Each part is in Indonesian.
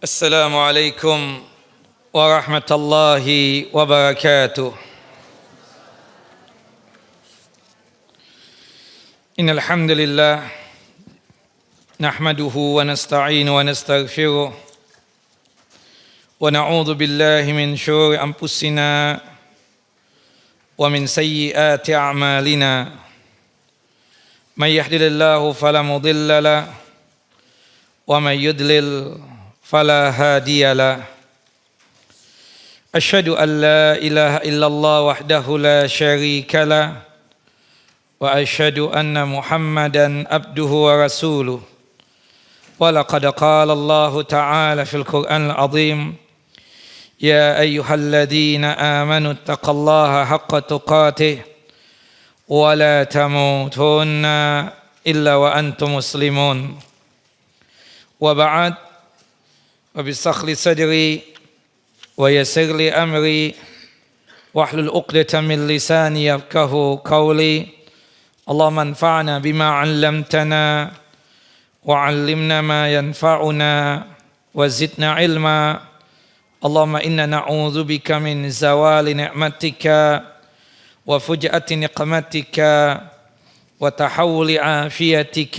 Assalamualaikum warahmatullahi wabarakatuh. Innal hamdalillah nahmaduhu wa nasta'inu wa nastaghfiruh wa na'udzu billahi min syururi anfusina wa min sayyiati a'malina. May yahdihillahu fala mudilla lahu wa may yudlil فلا هادي له أشهد أن لا إله إلا الله وحده لا شريك له وأشهد أن محمدا عبده ورسوله ولقد قال الله تعالى في القرآن العظيم يا أيها الذين آمنوا اتقوا الله حق تقاته ولا تموتن إلا وأنتم مسلمون وبعد وبسخل صدري ويسر لي أمري واحلل عقدة من لساني يفقه قولي اللهم انفعنا بما علمتنا وعلمنا ما ينفعنا وزدنا علما اللهم إنا نعوذ بك من زوال نعمتك وفجأة نقمتك وتحول عافيتك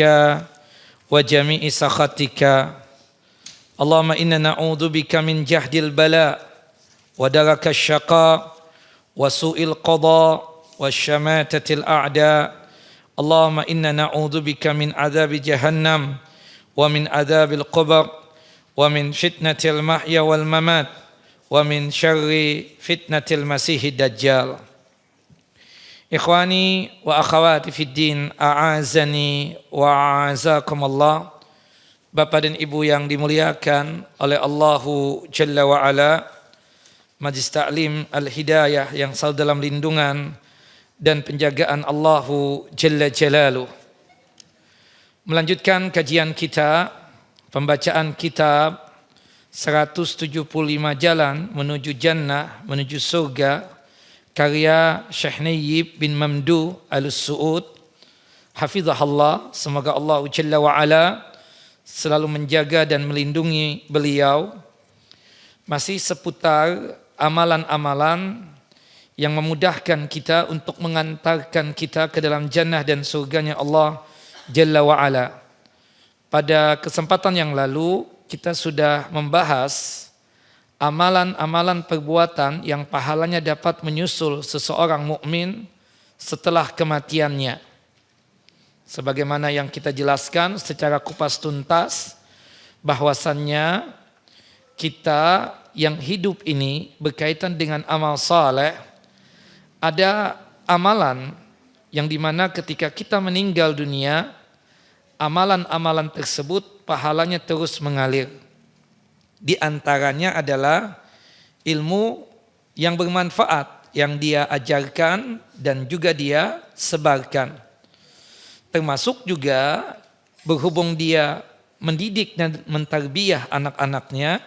وجميع سخطك اللهم إنا نعوذ بك من جهد البلاء ودرك الشقاء وسوء القضاء والشماتة الأعداء اللهم إنا نعوذ بك من عذاب جهنم ومن عذاب القبر ومن فتنة المحيا والممات ومن شر فتنة المسيح الدجال إخواني وأخواتي في الدين أعزني وأعزكم الله. Bapak dan Ibu yang dimuliakan oleh Allahu Jalla wa'ala, Majlis Ta'lim Al-Hidayah yang selalu dalam lindungan dan penjagaan Allahu Jalla Jalaluh. Melanjutkan kajian kita, pembacaan kitab 175 Jalan Menuju Jannah, Menuju Surga, karya Syekh Nayyib bin Mamduh Al-Su'ud, Hafizahullah, semoga Allah Jalla wa'ala selalu menjaga dan melindungi beliau. Masih seputar amalan-amalan yang memudahkan kita untuk mengantarkan kita ke dalam jannah dan surganya Allah Jalla wa'ala. Pada kesempatan yang lalu kita sudah membahas amalan-amalan perbuatan yang pahalanya dapat menyusul seseorang mukmin setelah kematiannya. Sebagaimana yang kita jelaskan secara kupas tuntas, bahwasannya kita yang hidup ini berkaitan dengan amal saleh, ada amalan yang dimana ketika kita meninggal dunia, amalan-amalan tersebut pahalanya terus mengalir. Di antaranya adalah ilmu yang bermanfaat yang dia ajarkan dan juga dia sebarkan. Termasuk juga berhubung dia mendidik dan mentarbiyah anak-anaknya,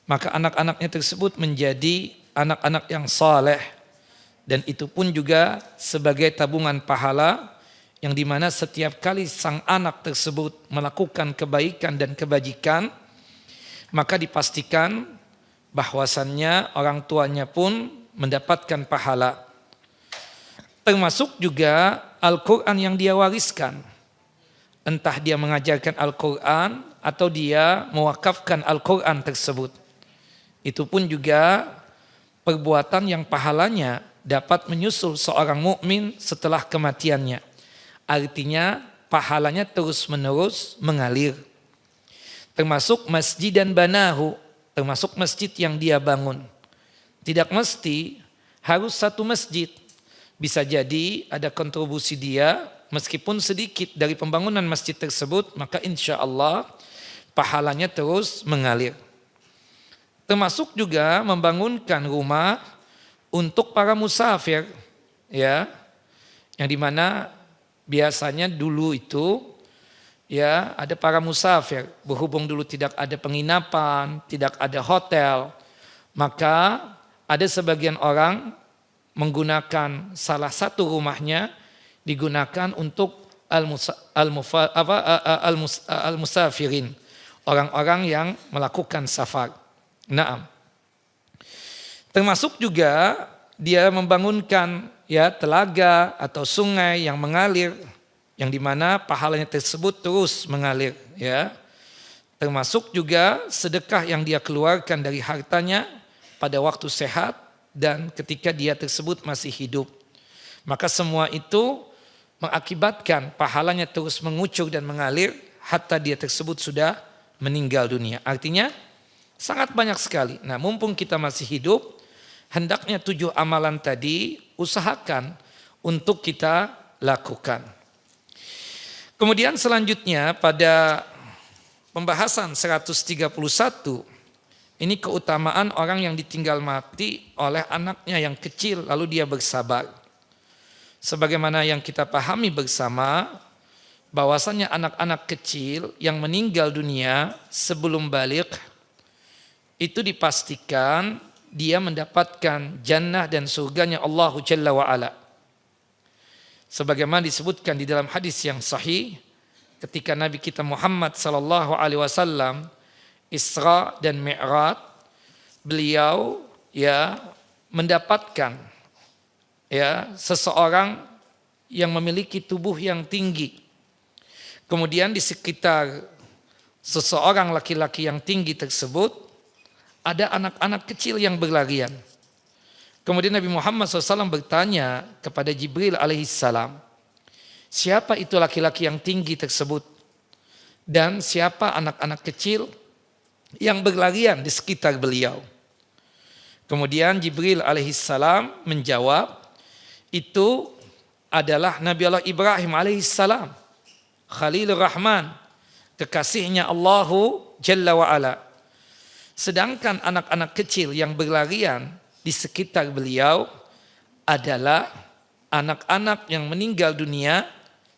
maka anak-anaknya tersebut menjadi anak-anak yang saleh, dan itu pun juga sebagai tabungan pahala yang dimana setiap kali sang anak tersebut melakukan kebaikan dan kebajikan, maka dipastikan bahwasannya orang tuanya pun mendapatkan pahala. Termasuk juga Al-Quran yang dia wariskan. Entah dia mengajarkan Al-Quran atau dia mewakafkan Al-Quran tersebut. Itu pun juga perbuatan yang pahalanya dapat menyusul seorang mukmin setelah kematiannya. Artinya pahalanya terus-menerus mengalir. Termasuk masjid dan banahu, termasuk masjid yang dia bangun. Tidak mesti harus satu masjid. Bisa jadi ada kontribusi dia meskipun sedikit dari pembangunan masjid tersebut, maka insya Allah pahalanya terus mengalir. Termasuk juga membangunkan rumah untuk para musafir, ya, yang dimana biasanya dulu itu ya ada para musafir, berhubung dulu tidak ada penginapan, tidak ada hotel, maka ada sebagian orang menggunakan salah satu rumahnya digunakan untuk al-musafirin, orang-orang yang melakukan safar. Naam. Termasuk juga dia membangunkan ya telaga atau sungai yang mengalir, yang dimana pahalanya tersebut terus mengalir ya. Termasuk juga sedekah yang dia keluarkan dari hartanya pada waktu sehat dan ketika dia tersebut masih hidup. Maka semua itu mengakibatkan pahalanya terus mengucur dan mengalir hatta dia tersebut sudah meninggal dunia. Artinya sangat banyak sekali. Nah, mumpung kita masih hidup, hendaknya 7 amalan tadi usahakan untuk kita lakukan. Kemudian selanjutnya pada pembahasan 131, ini keutamaan orang yang ditinggal mati oleh anaknya yang kecil lalu dia bersabar. Sebagaimana yang kita pahami bersama, bahwasannya anak-anak kecil yang meninggal dunia sebelum baligh itu dipastikan dia mendapatkan jannah dan surganya Allah Jalla wa'ala. Sebagaimana disebutkan di dalam hadis yang sahih, ketika Nabi kita Muhammad sallallahu alaihi wasallam Isra dan Mi'raj, beliau ya mendapatkan ya seseorang yang memiliki tubuh yang tinggi. Kemudian di sekitar seseorang laki-laki yang tinggi tersebut ada anak-anak kecil yang berlarian. Kemudian Nabi Muhammad SAW bertanya kepada Jibril alaihissalam, siapa itu laki-laki yang tinggi tersebut? Dan siapa anak-anak kecil yang berlarian di sekitar beliau? Kemudian Jibril alaihissalam menjawab, itu adalah Nabi Allah Ibrahim alaihissalam, Khalilur Rahman, kekasihnya Allahu Jalla wa'ala. Sedangkan anak-anak kecil yang berlarian di sekitar beliau adalah anak-anak yang meninggal dunia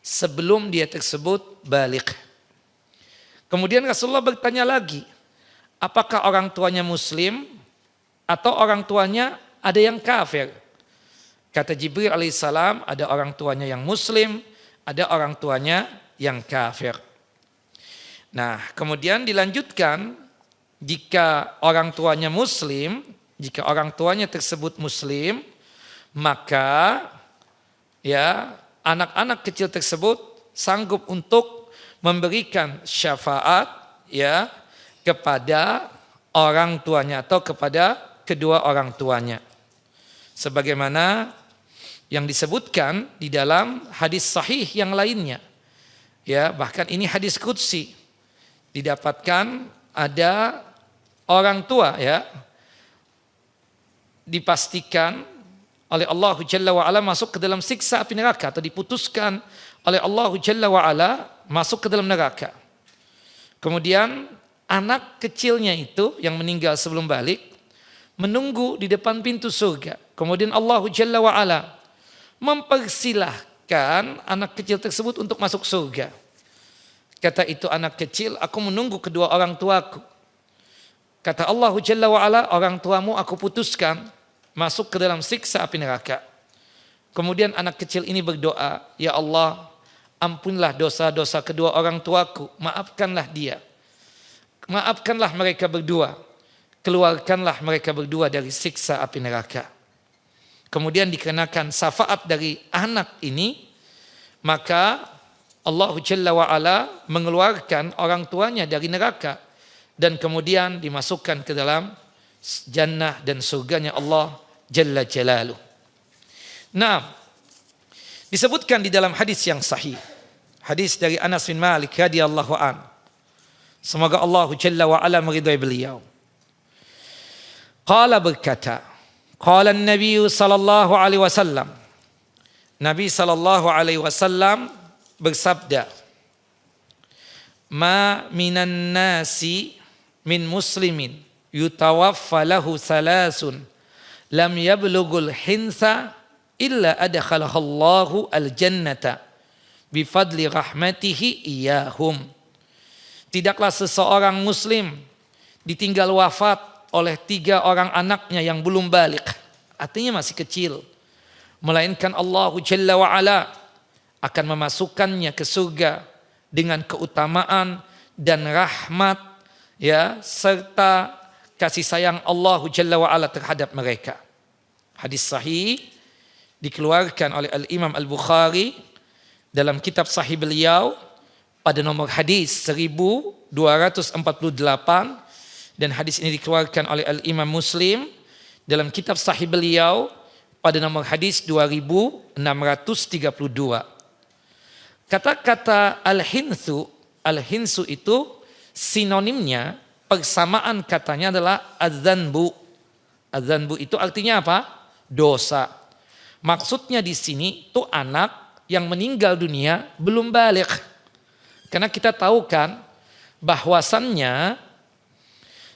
sebelum dia tersebut baligh. Kemudian Rasulullah bertanya lagi, apakah orang tuanya muslim atau orang tuanya ada yang kafir? Kata Jibril alaihissalam, ada orang tuanya yang muslim, ada orang tuanya yang kafir. Nah, kemudian dilanjutkan, jika orang tuanya muslim, jika orang tuanya tersebut muslim, maka ya anak-anak kecil tersebut sanggup untuk memberikan syafaat ya kepada orang tuanya atau kepada kedua orang tuanya. Sebagaimana yang disebutkan di dalam hadis sahih yang lainnya. Ya, bahkan ini hadis qudsi. Didapatkan ada orang tua ya dipastikan oleh Allah Jalla wa'ala masuk ke dalam siksa api neraka atau diputuskan oleh Allah Jalla wa'ala masuk ke dalam neraka. Kemudian anak kecilnya itu yang meninggal sebelum balik menunggu di depan pintu surga. Kemudian Allah Jalla wa'ala mempersilahkan anak kecil tersebut untuk masuk surga. Kata itu anak kecil, aku menunggu kedua orang tuaku. Kata Allah Jalla wa'ala, orang tuamu aku putuskan masuk ke dalam siksa api neraka. Kemudian anak kecil ini berdoa, ya Allah, ampunlah dosa-dosa kedua orang tuaku, maafkanlah dia. Maafkanlah mereka berdua, keluarkanlah mereka berdua dari siksa api neraka. Kemudian dikenakan syafaat dari anak ini, maka Allah Jalla wa'ala mengeluarkan orang tuanya dari neraka dan kemudian dimasukkan ke dalam jannah dan surganya Allah Jalla Jalaluh. Nah, disebutkan di dalam hadis yang sahih, hadis dari Anas bin Malik radhiyallahu an. Semoga Allah Jalla wa'ala meridai beliau. Qala berkata, qala an-nabiy sallallahu alaihi wasallam, Nabi sallallahu alaihi wasallam bersabda, ma minan nasi min muslimin yutawaffa lahu thalathun lam yablughul hintha illa adkhalahu al-jannata bifadli rahmatihi iyahum. Tidaklah seseorang muslim ditinggal wafat oleh 3 orang anaknya yang belum baligh, artinya masih kecil, melainkan Allah Jalla wa'ala akan memasukkannya ke surga dengan keutamaan dan rahmat ya, serta kasih sayang Allah Jalla wa Ala terhadap mereka. Hadis sahih dikeluarkan oleh Al-Imam Al-Bukhari dalam kitab sahih beliau pada nomor hadis 1248, dan hadis ini dikeluarkan oleh Al-Imam Muslim dalam kitab sahih beliau pada nomor hadis 2632. Kata-kata al-hinsu itu sinonimnya, persamaan katanya adalah adzanbu. Adzanbu itu artinya apa? Dosa. Maksudnya di sini tuh anak yang meninggal dunia belum baligh. Karena kita tahu kan bahwasannya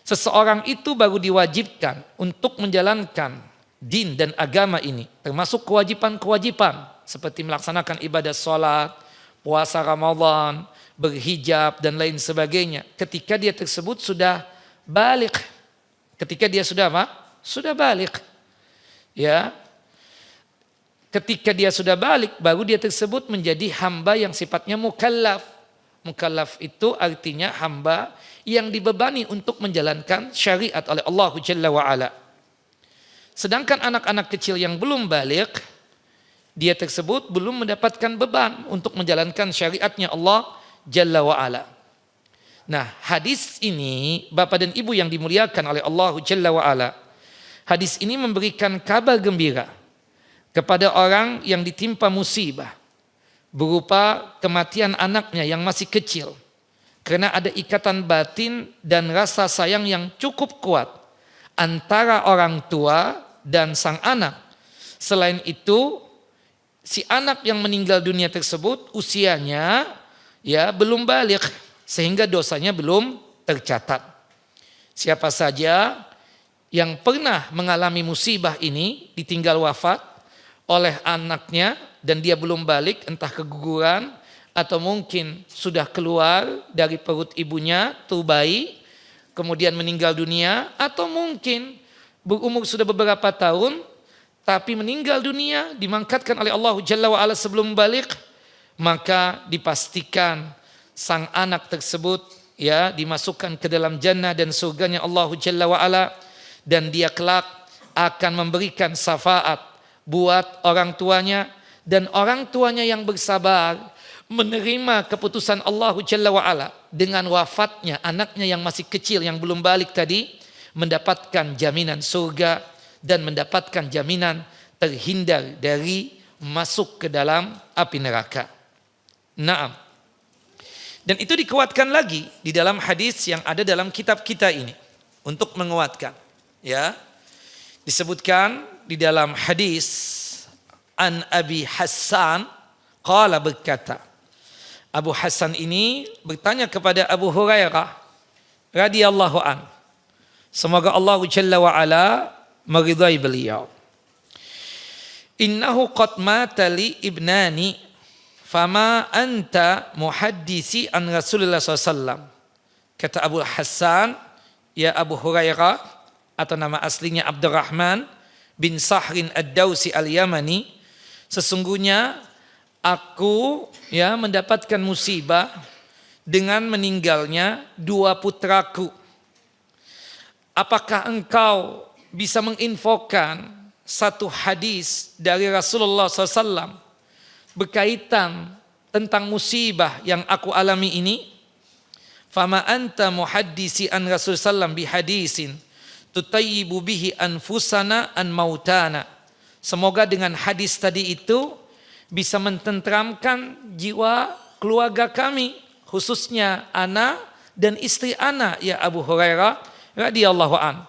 seseorang itu baru diwajibkan untuk menjalankan din dan agama ini, termasuk kewajiban-kewajiban seperti melaksanakan ibadah sholat, puasa Ramadan, berhijab dan lain sebagainya. Ketika dia tersebut sudah baligh, ketika dia sudah apa? Sudah baligh. Ya, ketika dia sudah baligh, baru dia tersebut menjadi hamba yang sifatnya mukallaf. Mukallaf itu artinya hamba yang dibebani untuk menjalankan syariat oleh Allah Jalla wa Ala. Sedangkan anak-anak kecil yang belum baligh, dia tersebut belum mendapatkan beban untuk menjalankan syariatnya Allah Jalla wa Ala. Nah, hadis ini Bapak dan Ibu yang dimuliakan oleh Allah Jalla wa Ala, hadis ini memberikan kabar gembira kepada orang yang ditimpa musibah berupa kematian anaknya yang masih kecil, karena ada ikatan batin dan rasa sayang yang cukup kuat antara orang tua dan sang anak. Selain itu, si anak yang meninggal dunia tersebut usianya ya belum baligh, sehingga dosanya belum tercatat. Siapa saja yang pernah mengalami musibah ini, ditinggal wafat oleh anaknya dan dia belum balik, entah keguguran atau mungkin sudah keluar dari perut ibunya tuh bayi, kemudian meninggal dunia, atau mungkin berumur sudah beberapa tahun tapi meninggal dunia dimangkatkan oleh Allah Jalla wa Ala sebelum balik, maka dipastikan sang anak tersebut ya dimasukkan ke dalam jannah dan surganya Allah Jalla wa Ala, dan dia kelak akan memberikan syafaat buat orang tuanya, dan orang tuanya yang bersabar menerima keputusan Allah Jalla wa Ala dengan wafatnya anaknya yang masih kecil yang belum balik tadi, mendapatkan jaminan surga dan mendapatkan jaminan terhindar dari masuk ke dalam api neraka. Naam. Dan itu dikuatkan lagi di dalam hadis yang ada dalam kitab kita ini untuk menguatkan, ya. Disebutkan di dalam hadis an Abi Hassan qala, berkata Abu Hassan ini bertanya kepada Abu Hurairah radhiyallahu an, semoga Allah Jalla wa Ala meridai beliau, innahu qad mata li ibnani fama anta muhaddisi an Rasulullah SAW. Kata Abu Hassan, ya Abu Hurairah, atau nama aslinya Abdurrahman bin Sahrin Ad-Dawsi Al-Yamani, sesungguhnya aku ya mendapatkan musibah dengan meninggalnya dua putraku. Apakah engkau bisa menginfokan satu hadis dari Rasulullah SAW berkaitan tentang musibah yang aku alami ini? Fama anta muhaddisi an Rasulullah SAW bihadisin tutayyibu bihi anfusana an mautana. Semoga dengan hadis tadi itu bisa mententramkan jiwa keluarga kami, khususnya ana dan istri ana, ya Abu Hurairah radhiyallahu an.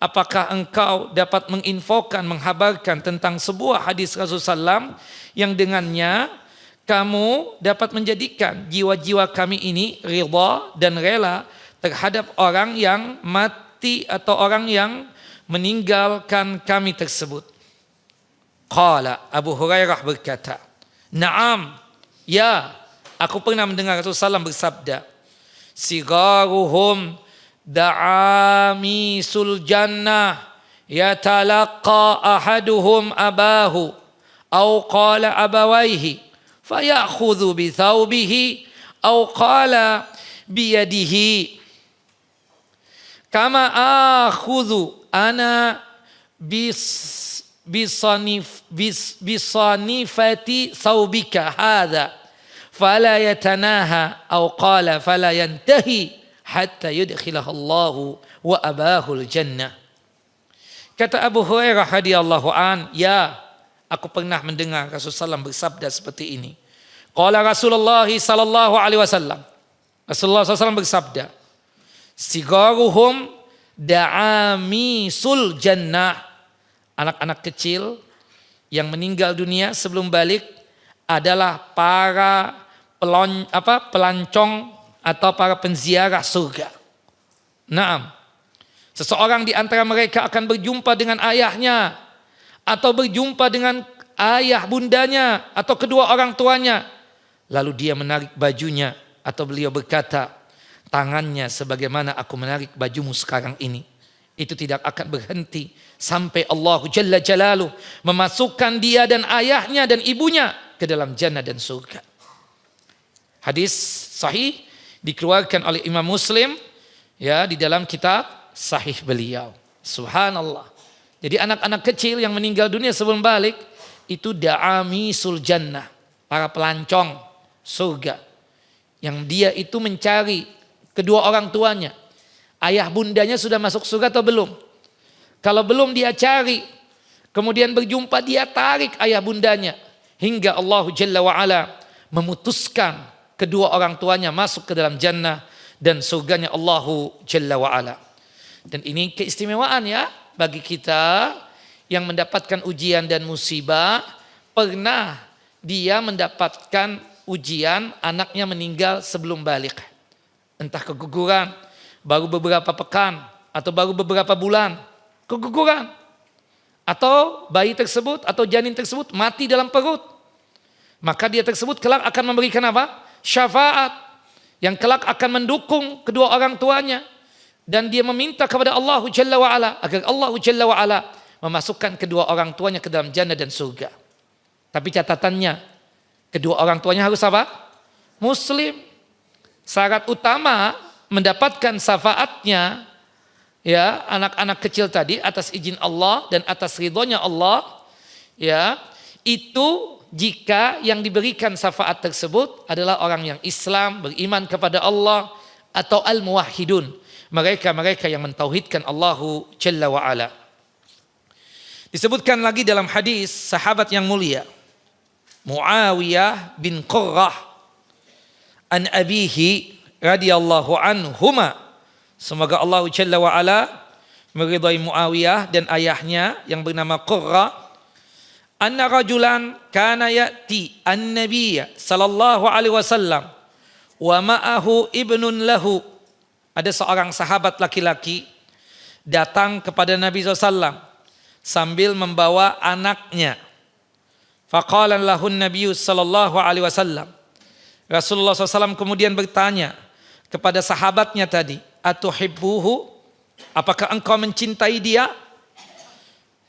Apakah engkau dapat menginfokan, menghabarkan tentang sebuah hadis Rasulullah SAW yang dengannya kamu dapat menjadikan jiwa-jiwa kami ini ridha dan rela terhadap orang yang mati atau orang yang meninggalkan kami tersebut? Qala, Abu Hurairah berkata, na'am, ya, aku pernah mendengar Rasulullah SAW bersabda, sigaruhum da'amisul jannah yatalaqqa ahaduhum abahu aw qala abawaihi fayakhudhu bi thawbihi aw qala biyadihi. kama akhudhu ana bisanifati saubika hadha fala yatanaha aw qala fala yantahi hatta yudkhilahu wa abahul jannah. Kata Abu Hurairah radhiyallahu an, ya, aku pernah mendengar Rasulullah SAW bersabda seperti ini. Qala Rasulullah sallallahu alaihi wasallam. Rasulullah SAW bersabda, sigaruhum da'amisul jannah. Anak-anak kecil yang meninggal dunia sebelum balik adalah para pelancong atau para penziarah surga. Naam. Seseorang di antara mereka akan berjumpa dengan ayahnya atau berjumpa dengan ayah bundanya atau kedua orang tuanya. Lalu dia menarik bajunya atau beliau berkata, tangannya sebagaimana aku menarik bajumu sekarang ini. Itu tidak akan berhenti sampai Allah Jalla Jalaluh memasukkan dia dan ayahnya dan ibunya ke dalam jannah dan surga. Hadis sahih dikeluarkan oleh Imam Muslim ya di dalam kitab sahih beliau. Subhanallah. Jadi anak-anak kecil yang meninggal dunia sebelum balik itu da'amisul jannah, para pelancong surga. Yang dia itu mencari kedua orang tuanya. Ayah bundanya sudah masuk surga atau belum? Kalau belum dia cari, kemudian berjumpa dia tarik ayah bundanya. Hingga Allah Jalla wa'ala memutuskan kedua orang tuanya masuk ke dalam jannah dan surganya Allah Jalla wa'ala. Dan ini keistimewaan ya bagi kita yang mendapatkan ujian dan musibah. Pernah dia mendapatkan ujian anaknya meninggal sebelum balik. Entah keguguran, baru beberapa pekan atau baru beberapa bulan keguguran, atau bayi tersebut atau janin tersebut mati dalam perut, maka dia tersebut kelak akan memberikan apa? Syafaat yang kelak akan mendukung kedua orang tuanya, dan dia meminta kepada Allah Jalla wa'ala agar Allah Jalla wa'ala memasukkan kedua orang tuanya ke dalam jannah dan surga. Tapi catatannya, kedua orang tuanya harus apa? Muslim. Syarat utama mendapatkan syafaatnya ya anak-anak kecil tadi atas izin Allah dan atas ridhonya Allah ya, itu jika yang diberikan syafaat tersebut adalah orang yang Islam, beriman kepada Allah, atau al-muwahhidun, mereka-mereka yang mentauhidkan Allahu Jalla wa'ala. Disebutkan lagi dalam hadis sahabat yang mulia Muawiyah bin Qurrah an abihi radhiyallahu anhuma, semoga Allah Jalla wa'ala meridai Muawiyah dan ayahnya yang bernama Qurrah, anna rajulan kana ya'ti an-nabiyya sallallahu alaihi wasallam wa ma'ahu ibnun lahu. Ada seorang sahabat laki-laki datang kepada Nabi SAW sambil membawa anaknya. Faqala lahun Nabi sallallahu alaihi wasallam. Rasulullah SAW kemudian bertanya kepada sahabatnya tadi, atuhibbuhu, apakah engkau mencintai dia?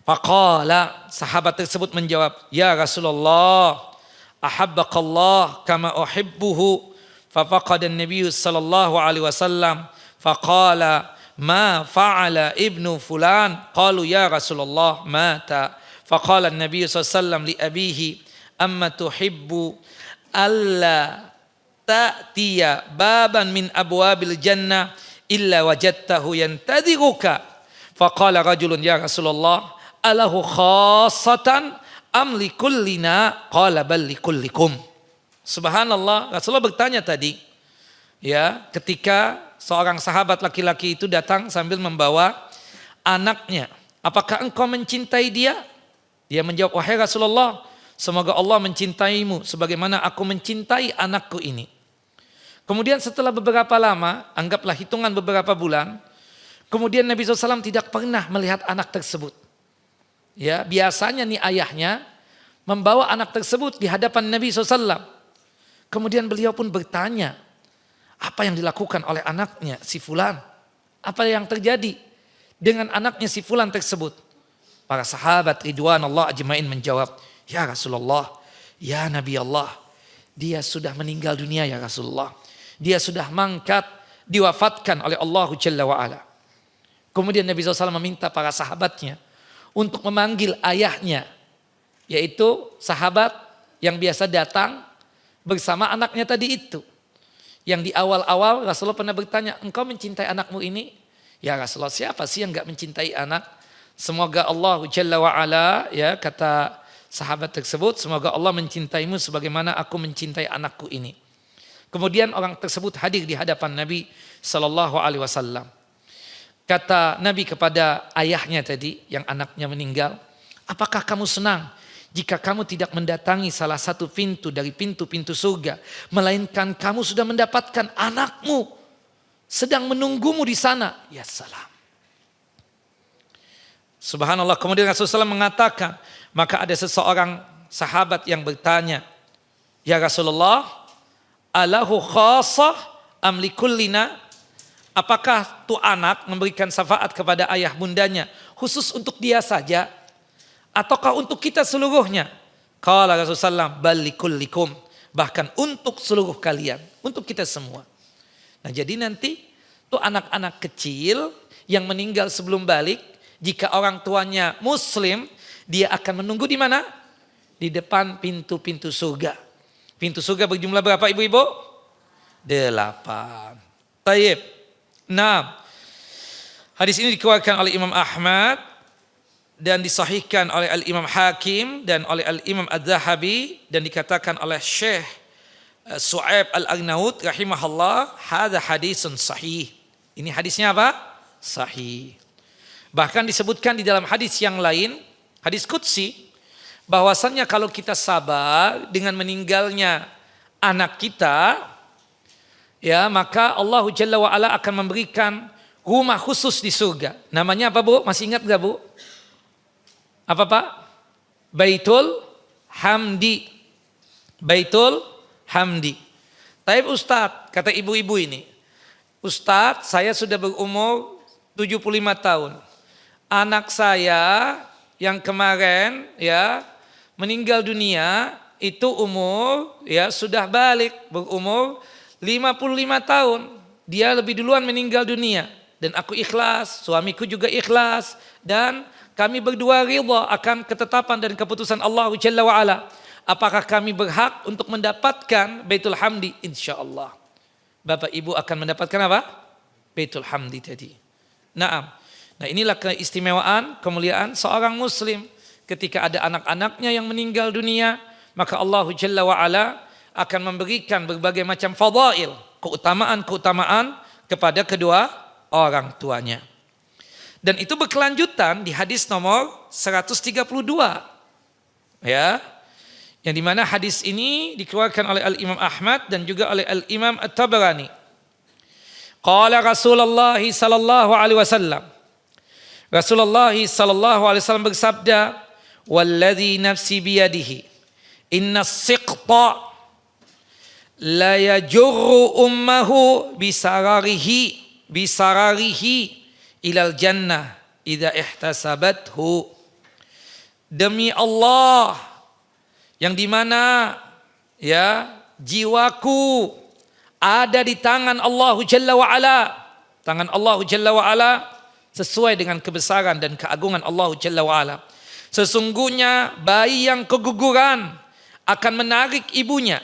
Faqala, sahabat tersebut menjawab, ya Rasulullah, ahabbakallah kama uhibbuhu. Fafaqada an-nabiy sallallahu alaihi wasallam faqala ma fa'ala ibnu fulan. Qalu ya Rasulullah mata. Faqala an-nabiy sallallahu alaihi wasallam li abihi amma tuhibbu alla ta'tiya baban min abwabil jannah illa wajadtahu yantadhiruka. Faqala rajulun ya Rasulullah alahu khassatan am likullina? Qala bal likullikum. Subhanallah, Rasulullah bertanya tadi ya, ketika seorang sahabat laki-laki itu datang sambil membawa anaknya, apakah engkau mencintai dia? Dia menjawab, wahai Rasulullah, semoga Allah mencintaimu sebagaimana aku mencintai anakku ini. Kemudian setelah beberapa lama, anggaplah hitungan beberapa bulan, kemudian Nabi SAW tidak pernah melihat anak tersebut. Ya, biasanya nih ayahnya membawa anak tersebut di hadapan Nabi SAW. Kemudian beliau pun bertanya, apa yang dilakukan oleh anaknya si fulan? Apa yang terjadi dengan anaknya si fulan tersebut? Para sahabat ridwanullah ajmain menjawab, ya Rasulullah, ya Nabi Allah, dia sudah meninggal dunia ya Rasulullah. Dia sudah mangkat, diwafatkan oleh Allah Jalla wa'ala. Kemudian Nabi SAW meminta para sahabatnya untuk memanggil ayahnya, yaitu sahabat yang biasa datang bersama anaknya tadi itu. Yang di awal-awal Rasulullah pernah bertanya, engkau mencintai anakmu ini? Ya Rasulullah, siapa sih yang enggak mencintai anak? Semoga Allah Jalla wa'ala, ya kata sahabat tersebut, semoga Allah mencintaimu sebagaimana aku mencintai anakku ini. Kemudian orang tersebut hadir di hadapan Nabi SAW. Kata Nabi kepada ayahnya tadi yang anaknya meninggal, apakah kamu senang jika kamu tidak mendatangi salah satu pintu dari pintu-pintu surga, melainkan kamu sudah mendapatkan anakmu sedang menunggumu di sana? Ya salam. Subhanallah. Kemudian Rasulullah SAW mengatakan, maka ada seseorang sahabat yang bertanya, ya Rasulullah, alahu khasah am likullina? Apakah tu anak memberikan syafaat kepada ayah bundanya khusus untuk dia saja ataukah untuk kita seluruhnya? Qala Rasulullah SAW, bal likullikum, bahkan untuk seluruh kalian, untuk kita semua. Nah, jadi nanti tu anak-anak kecil yang meninggal sebelum balik, jika orang tuanya muslim, dia akan menunggu di mana? Di depan pintu-pintu surga. Pintu surga berjumlah berapa ibu-ibu? 8. Taib. Nah, hadis ini dikeluarkan oleh Imam Ahmad dan disahihkan oleh Al-Imam Hakim dan oleh Al-Imam Adz-Dzahabi dan dikatakan oleh Syekh Su'aib Al-Arnaud rahimahullah, hadza hadisun sahih. Ini hadisnya apa? Sahih. Bahkan disebutkan di dalam hadis yang lain, hadis qudsi, bahwasannya kalau kita sabar dengan meninggalnya anak kita, ya maka Allah Jalla wa'ala akan memberikan rumah khusus di surga. Namanya apa Bu? Masih ingat gak Bu? Apa Pak? Baitul Hamdi. Baitul Hamdi. Tapi Ustadz, kata ibu-ibu ini, Ustadz saya sudah berumur 75 tahun. Anak saya yang kemarin ya meninggal dunia itu umur ya sudah balik, berumur 55 tahun. Dia lebih duluan meninggal dunia dan aku ikhlas, suamiku juga ikhlas dan kami berdua ridha akan ketetapan dan keputusan Allah Jalla wa'ala. Apakah kami berhak untuk mendapatkan Baitul Hamdi? Insyaallah. Bapak Ibu akan mendapatkan apa? Baitul Hamdi tadi. Naam. Nah, inilah keistimewaan, kemuliaan seorang muslim. Ketika ada anak-anaknya yang meninggal dunia, maka Allah Jalla wa'ala akan memberikan berbagai macam fadail, keutamaan-keutamaan kepada kedua orang tuanya. Dan itu berkelanjutan di hadis nomor 132. Ya. Yang dimana hadis ini dikeluarkan oleh Al-Imam Ahmad dan juga oleh Al-Imam At-Tabarani. Qala Rasulullah sallallahu alaihi wasallam. Rasulullah sallallahu alaihi wasallam bersabda, "Walladzi nafsi biyadihi, inna as-siqta la yajurru ummahu bisararihi ilal jannah idza ihtasabathu." Demi Allah yang dimana ya jiwaku ada di tangan Allah Jalla wa'ala. Tangan Allah Jalla wa'ala sesuai dengan kebesaran dan keagungan Allah Jalla wa'ala. Sesungguhnya bayi yang keguguran akan menarik ibunya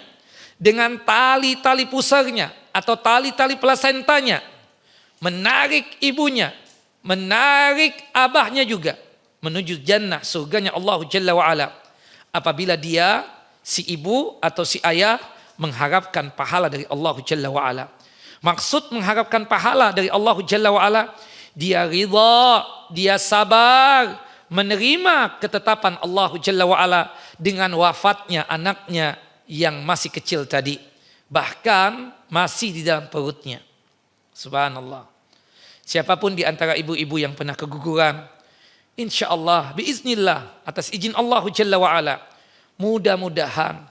dengan tali-tali pusarnya atau tali-tali plasentanya. Menarik ibunya, menarik abahnya juga menuju jannah, surganya Allah Jalla wa'ala. Apabila dia, si ibu atau si ayah mengharapkan pahala dari Allah Jalla wa'ala. Maksud mengharapkan pahala dari Allah Jalla wa'ala, dia ridha, dia sabar menerima ketetapan Allah Jalla wa'ala dengan wafatnya anaknya yang masih kecil tadi. Bahkan masih di dalam perutnya. Subhanallah. Siapapun di antara ibu-ibu yang pernah keguguran, insya Allah, biiznillah, atas izin Allah Jalla wa'ala, mudah-mudahan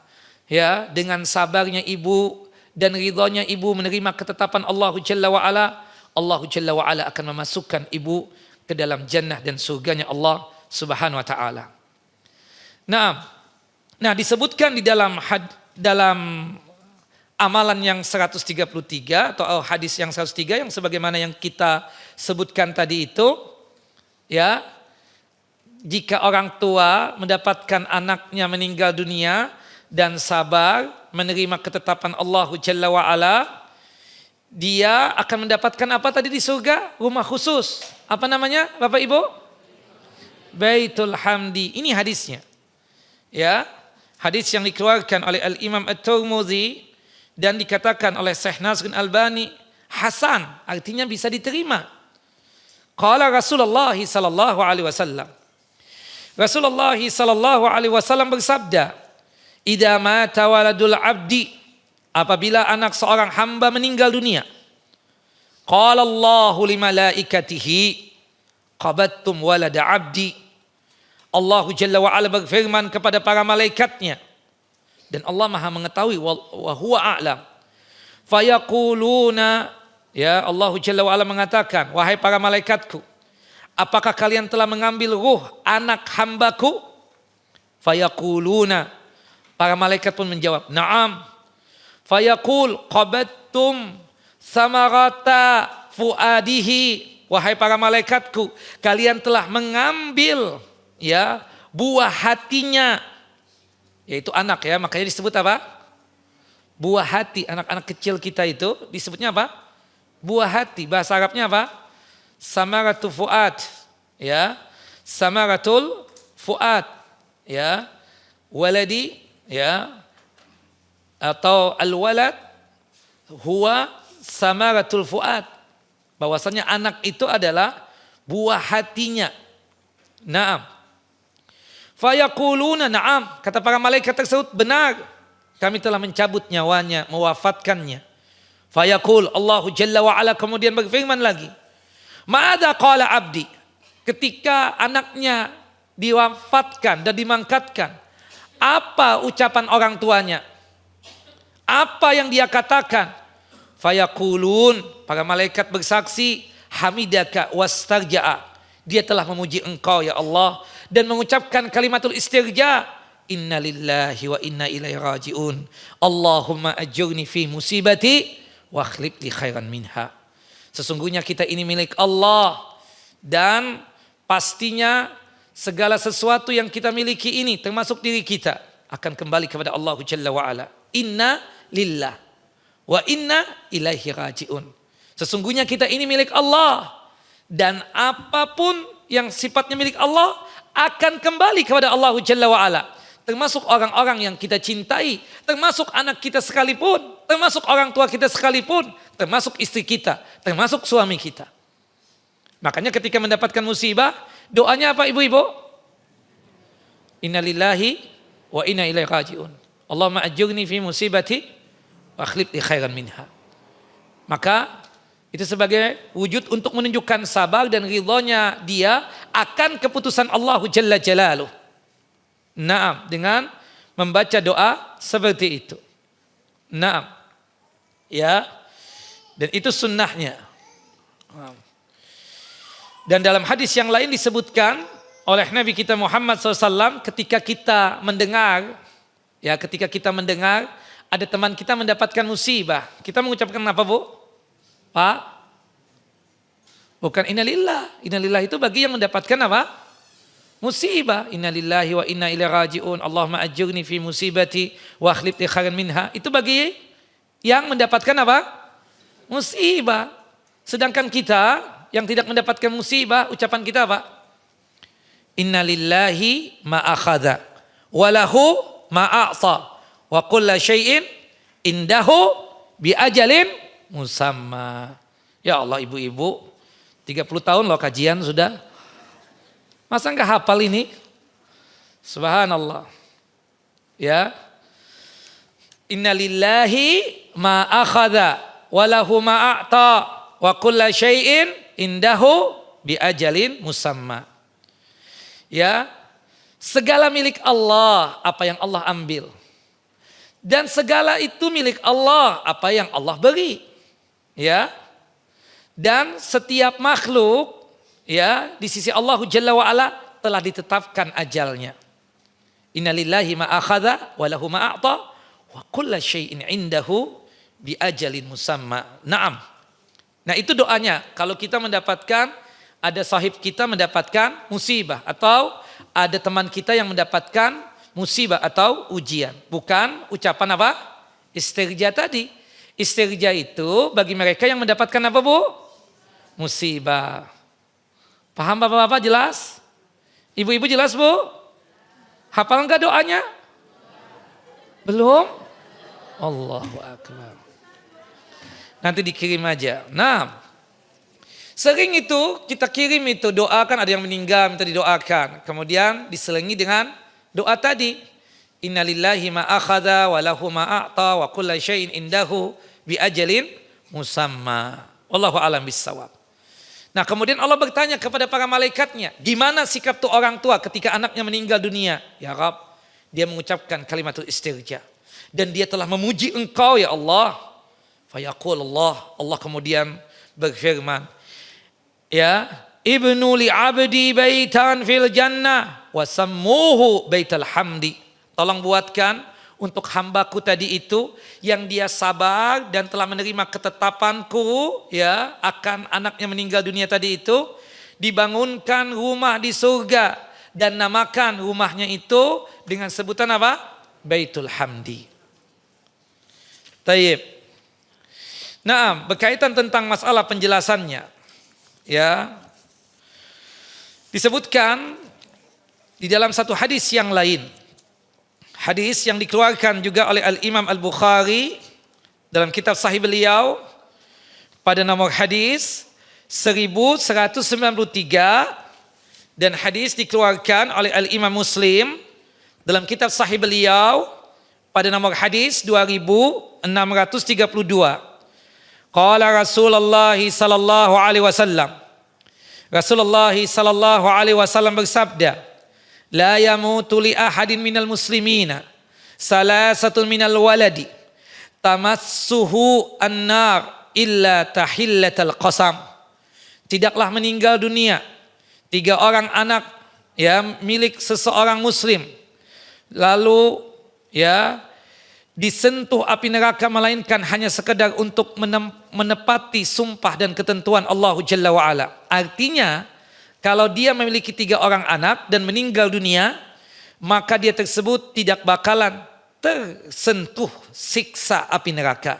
ya dengan sabarnya ibu dan ridhonya ibu menerima ketetapan Allah Jalla wa'ala, Allah Jalla wa'ala akan memasukkan ibu ke dalam jannah dan surganya Allah Subhanahu wa ta'ala. Nah, disebutkan di dalam amalan yang 133 atau hadis yang 103 yang sebagaimana yang kita sebutkan tadi itu, ya, jika orang tua mendapatkan anaknya meninggal dunia dan sabar menerima ketetapan Allah Jalla wa'ala, dia akan mendapatkan apa tadi di surga? Rumah khusus. Apa namanya Bapak Ibu? Baitul Hamdi. Ini hadisnya. Ya, hadis yang dikeluarkan oleh Al-Imam At-Tirmidzi dan dikatakan oleh Syekh Nasiruddin Albani hasan, artinya bisa diterima. Qala Rasulullah sallallahu alaihi wasallam. Rasulullah sallallahu alaihi wasallam bersabda, "Idza mata waladul 'abdi," apabila anak seorang hamba meninggal dunia, qala Allahu li malaikatihi, "Qabattum walada 'abdi." Allah Jalla wa ala berfirman kepada para malaikatnya, dan Allah Maha mengetahui, wa huwa a'lam. Fayaquluna, ya, Allah Jalla wa ala mengatakan, "Wahai para malaikatku, apakah kalian telah mengambil ruh anak hambaku?" Fayaquluna, para malaikat pun menjawab, "Na'am." Fayaqul, "Qabattum samarata fuadihi." Wahai para malaikatku, kalian telah mengambil, ya, buah hatinya, yaitu anak, ya, makanya disebut apa? Buah hati. Anak-anak kecil kita itu disebutnya apa? Buah hati. Bahasa Arabnya apa? Samaratul fuad, ya, samaratul fuad, ya, waladi, ya, atau al-walad huwa samaratul fuad. Bahwasanya anak itu adalah buah hatinya. Naam. Fayaquluna na'am, kata para malaikat tersebut, benar, kami telah mencabut nyawanya, mewafatkannya. Fayaqul, Allahu Jalla wa ala kemudian berfirman lagi, "Ma'adha qala 'abdi?" Ketika anaknya diwafatkan dan dimangkatkan, apa ucapan orang tuanya? Apa yang dia katakan? Fayaqulun, para malaikat bersaksi, "Hamidaka wastarja'a." Dia telah memuji engkau ya Allah dan mengucapkan kalimatul istirja, "Inna lillahi wa inna ilaihi raji'un. Allahumma ajurni fi musibati wa akhlif li khairan minha." Sesungguhnya kita ini milik Allah dan pastinya segala sesuatu yang kita miliki ini termasuk diri kita akan kembali kepada Allah Jalla wa ala. Inna lillah wa inna ilaihi raji'un. Sesungguhnya kita ini milik Allah dan apapun yang sifatnya milik Allah akan kembali kepada Allah Jalla wa ala. Termasuk orang-orang yang kita cintai, termasuk anak kita sekalipun, termasuk orang tua kita sekalipun, termasuk istri kita, termasuk suami kita. Makanya ketika mendapatkan musibah, doanya apa ibu-ibu? Inna lillahi wa inna ilaihi raji'un. Allahumma ajurni fi musibati wa akhlif li khairan minha. Maka itu sebagai wujud untuk menunjukkan sabar dan ridhonya dia akan keputusan Allah Jalla Jalaluh. Naam, dengan membaca doa seperti itu. Naam. Ya. Dan itu sunnahnya. Dan dalam hadis yang lain disebutkan oleh Nabi kita Muhammad SAW ketika kita mendengar, ya, ketika kita mendengar ada teman kita mendapatkan musibah, kita mengucapkan apa, Bu? Pak? Bukan innalillah. Innalillah itu bagi yang mendapatkan apa? Musibah. Innalillahi wa inna ilaihi raji'un. Allahumma ajurni fi musibati wa akhlif li khairan minha. Itu bagi yang mendapatkan apa? Musibah. Sedangkan kita yang tidak mendapatkan musibah, ucapan kita apa? Innalillahi ma akhadha wa lahu ma a'ta wa kullu syai'in indahu bi ajalin musamma. Ya Allah, ibu-ibu 30 tahun loh kajian sudah. Masa enggak hafal ini? Subhanallah. Ya. Innalillahi ma akhadha wa lahu ma a'ta wa kullu syai'in indahu bi ajalin musamma. Ya. Segala milik Allah, apa yang Allah ambil. Dan segala itu milik Allah, apa yang Allah beri. Ya. Dan setiap makhluk, ya, di sisi Allah Jalla wa ala telah ditetapkan ajalnya. Innalillahi ma akhadha wa lahu ma a'ta wa kullu syai'in indahu bi ajalin musamma. Naam. Nah, itu doanya. Kalau kita mendapatkan, ada sahib kita mendapatkan musibah, atau ada teman kita yang mendapatkan musibah atau ujian. Bukan ucapan apa? Istirja tadi. Istirja itu bagi mereka yang mendapatkan apa, Bu? Musibah. Paham Bapak-bapak, jelas? Ibu-ibu jelas, Bu? Hafal enggak doanya? Belum? Allahu Akbar. Nanti dikirim aja. Nah, sering itu kita kirim itu doa, kan ada yang meninggal minta didoakan. Kemudian diselingi dengan doa tadi. Innalillahi ma akhadha wa lahu ma a'ta wa kulla syai'in indahu bi ajalin musamma. Wallahu a'lam bissawab. Nah, kemudian Allah bertanya kepada para malaikatnya, gimana sikap tuh orang tua ketika anaknya meninggal dunia? Ya Rabb, dia mengucapkan kalimatul istirja. Dan dia telah memuji engkau ya Allah. Fayaqul Allah kemudian berfirman, ya, ibnu li abdi baitan fil jannah wa sammuhu baital hamdi. Tolong buatkan untuk hambaku tadi itu yang dia sabar dan telah menerima ketetapanku, ya, akan anaknya meninggal dunia tadi itu, dibangunkan rumah di surga dan namakan rumahnya itu dengan sebutan apa? Baitul Hamdi. Taib. Nah, berkaitan tentang masalah penjelasannya, ya, disebutkan di dalam satu hadis yang lain. Hadis yang dikeluarkan juga oleh Al-Imam Al-Bukhari dalam kitab Sahih beliau pada nomor hadis 1193, dan hadis dikeluarkan oleh Al-Imam Muslim dalam kitab Sahih beliau pada nomor hadis 2632. Qala Rasulullah sallallahu alaihi wasallam. Rasulullah sallallahu alaihi wasallam bersabda, la yamutu li ahadin minal muslimina salasatun minal waladi tamassuhu an-nar illa tahillatal qasam. Tidaklah meninggal dunia 3 orang anak, ya, milik seseorang muslim lalu, ya, disentuh api neraka melainkan hanya sekedar untuk menepati sumpah dan ketentuan Allah Jalla wa'ala. Artinya kalau dia memiliki 3 orang anak dan meninggal dunia, maka dia tersebut tidak bakalan tersentuh siksa api neraka.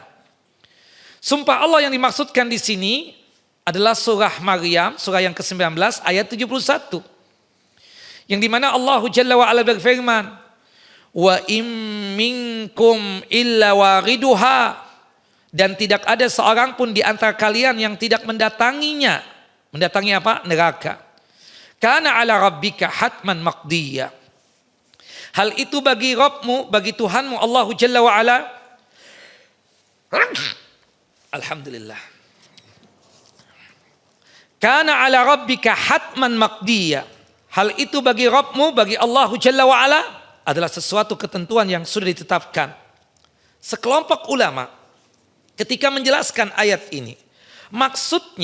Sumpah Allah yang dimaksudkan di sini adalah surah Maryam, surah yang ke-19 ayat 71. Yang dimana Allah Jalla wa'ala berfirman, wa im minkum illa wariduha, dan tidak ada seorang pun di antara kalian yang tidak mendatanginya. Mendatangi apa? Neraka. Kana ala rabbika hatman maqdiya. Hal itu bagi Rabbmu, bagi Tuhanmu Allahu Jalla wa Ala. Alhamdulillah. Kana ala rabbika hatman maqdiya. Hal itu bagi Rabbmu, bagi Allahu Jalla wa Ala adalah sesuatu ketentuan yang sudah ditetapkan. Sekelompok ulama ketika menjelaskan ayat ini, maksud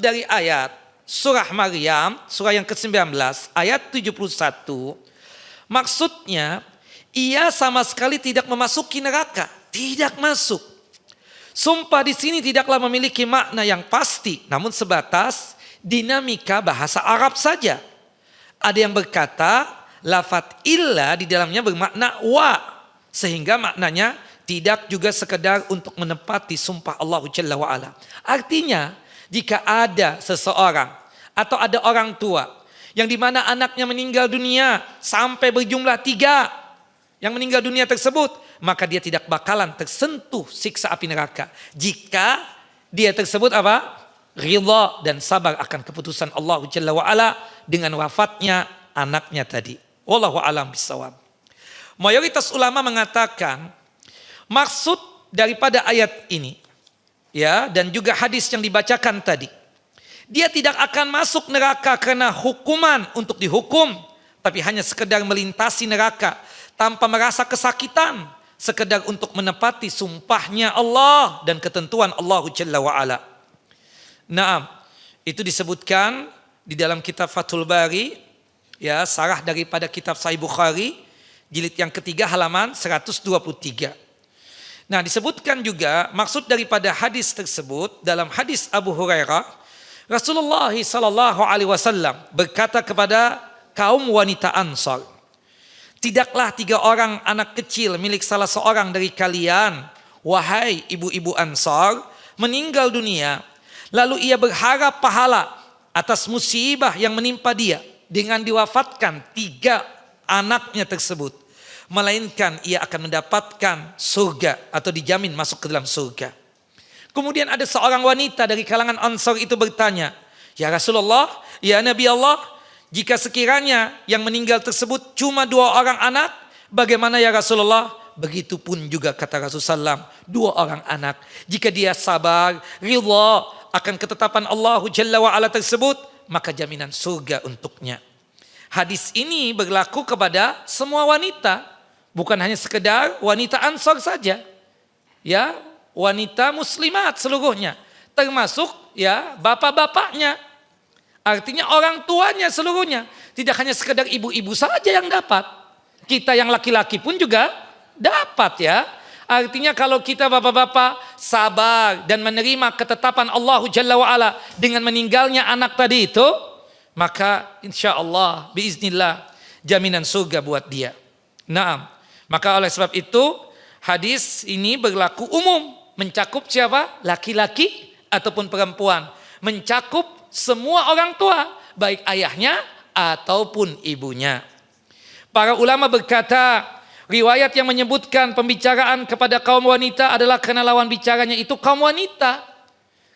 dari ayat surah Maryam, surah yang ke-19 ayat 71, maksudnya ia sama sekali tidak memasuki neraka, tidak masuk. Sumpah di sini tidaklah memiliki makna yang pasti, namun sebatas dinamika bahasa Arab saja. Ada yang berkata lafadz illa di dalamnya bermakna wa, sehingga maknanya tidak juga sekedar untuk menepati sumpah Allah Jalla wa'ala. Artinya jika ada seseorang atau ada orang tua yang dimana anaknya meninggal dunia sampai berjumlah 3 yang meninggal dunia tersebut, maka dia tidak bakalan tersentuh siksa api neraka jika dia tersebut apa? Ridha dan sabar akan keputusan Allah Jalla wa'ala dengan wafatnya anaknya tadi. Wallahu a'lam bishawab. Mayoritas ulama mengatakan maksud daripada ayat ini, ya, dan juga hadis yang dibacakan tadi, dia tidak akan masuk neraka karena hukuman untuk dihukum, tapi hanya sekedar melintasi neraka tanpa merasa kesakitan, sekedar untuk menepati sumpahnya Allah dan ketentuan Allah Jalla wa'ala. Naam, itu disebutkan di dalam kitab Fathul Bari, ya, sarah daripada kitab Sahih Bukhari, jilid yang ketiga halaman 123. Nah, disebutkan juga maksud daripada hadis tersebut dalam hadis Abu Hurairah, Rasulullah sallallahu alaihi wasallam berkata kepada kaum wanita Ansar, "Tidaklah 3 orang anak kecil milik salah seorang dari kalian, wahai ibu-ibu Ansar, meninggal dunia, lalu ia berharap pahala atas musibah yang menimpa dia dengan diwafatkan 3 anaknya tersebut, melainkan ia akan mendapatkan surga atau dijamin masuk ke dalam surga." Kemudian ada seorang wanita dari kalangan Ansar itu bertanya, "Ya Rasulullah, ya Nabi Allah, jika sekiranya yang meninggal tersebut cuma 2 orang anak, bagaimana ya Rasulullah?" Begitupun juga kata Rasulullah SAW, 2 orang anak, jika dia sabar, ridha akan ketetapan Allah Jalla wa'ala tersebut, maka jaminan surga untuknya. Hadis ini berlaku kepada semua wanita, bukan hanya sekedar wanita Ansar saja, ya, wanita muslimat seluruhnya, termasuk ya bapak-bapaknya, artinya orang tuanya seluruhnya, tidak hanya sekedar ibu-ibu saja yang dapat, kita yang laki-laki pun juga dapat ya. Artinya kalau kita bapak-bapak sabar dan menerima ketetapan Allah Jalla wa'ala dengan meninggalnya anak tadi itu, maka insya Allah biiznillah jaminan surga buat dia. Nah, maka oleh sebab itu hadis ini berlaku umum, mencakup siapa? Laki-laki ataupun perempuan, mencakup semua orang tua, baik ayahnya ataupun ibunya. Para ulama berkata, riwayat yang menyebutkan pembicaraan kepada kaum wanita adalah karena lawan bicaranya itu kaum wanita.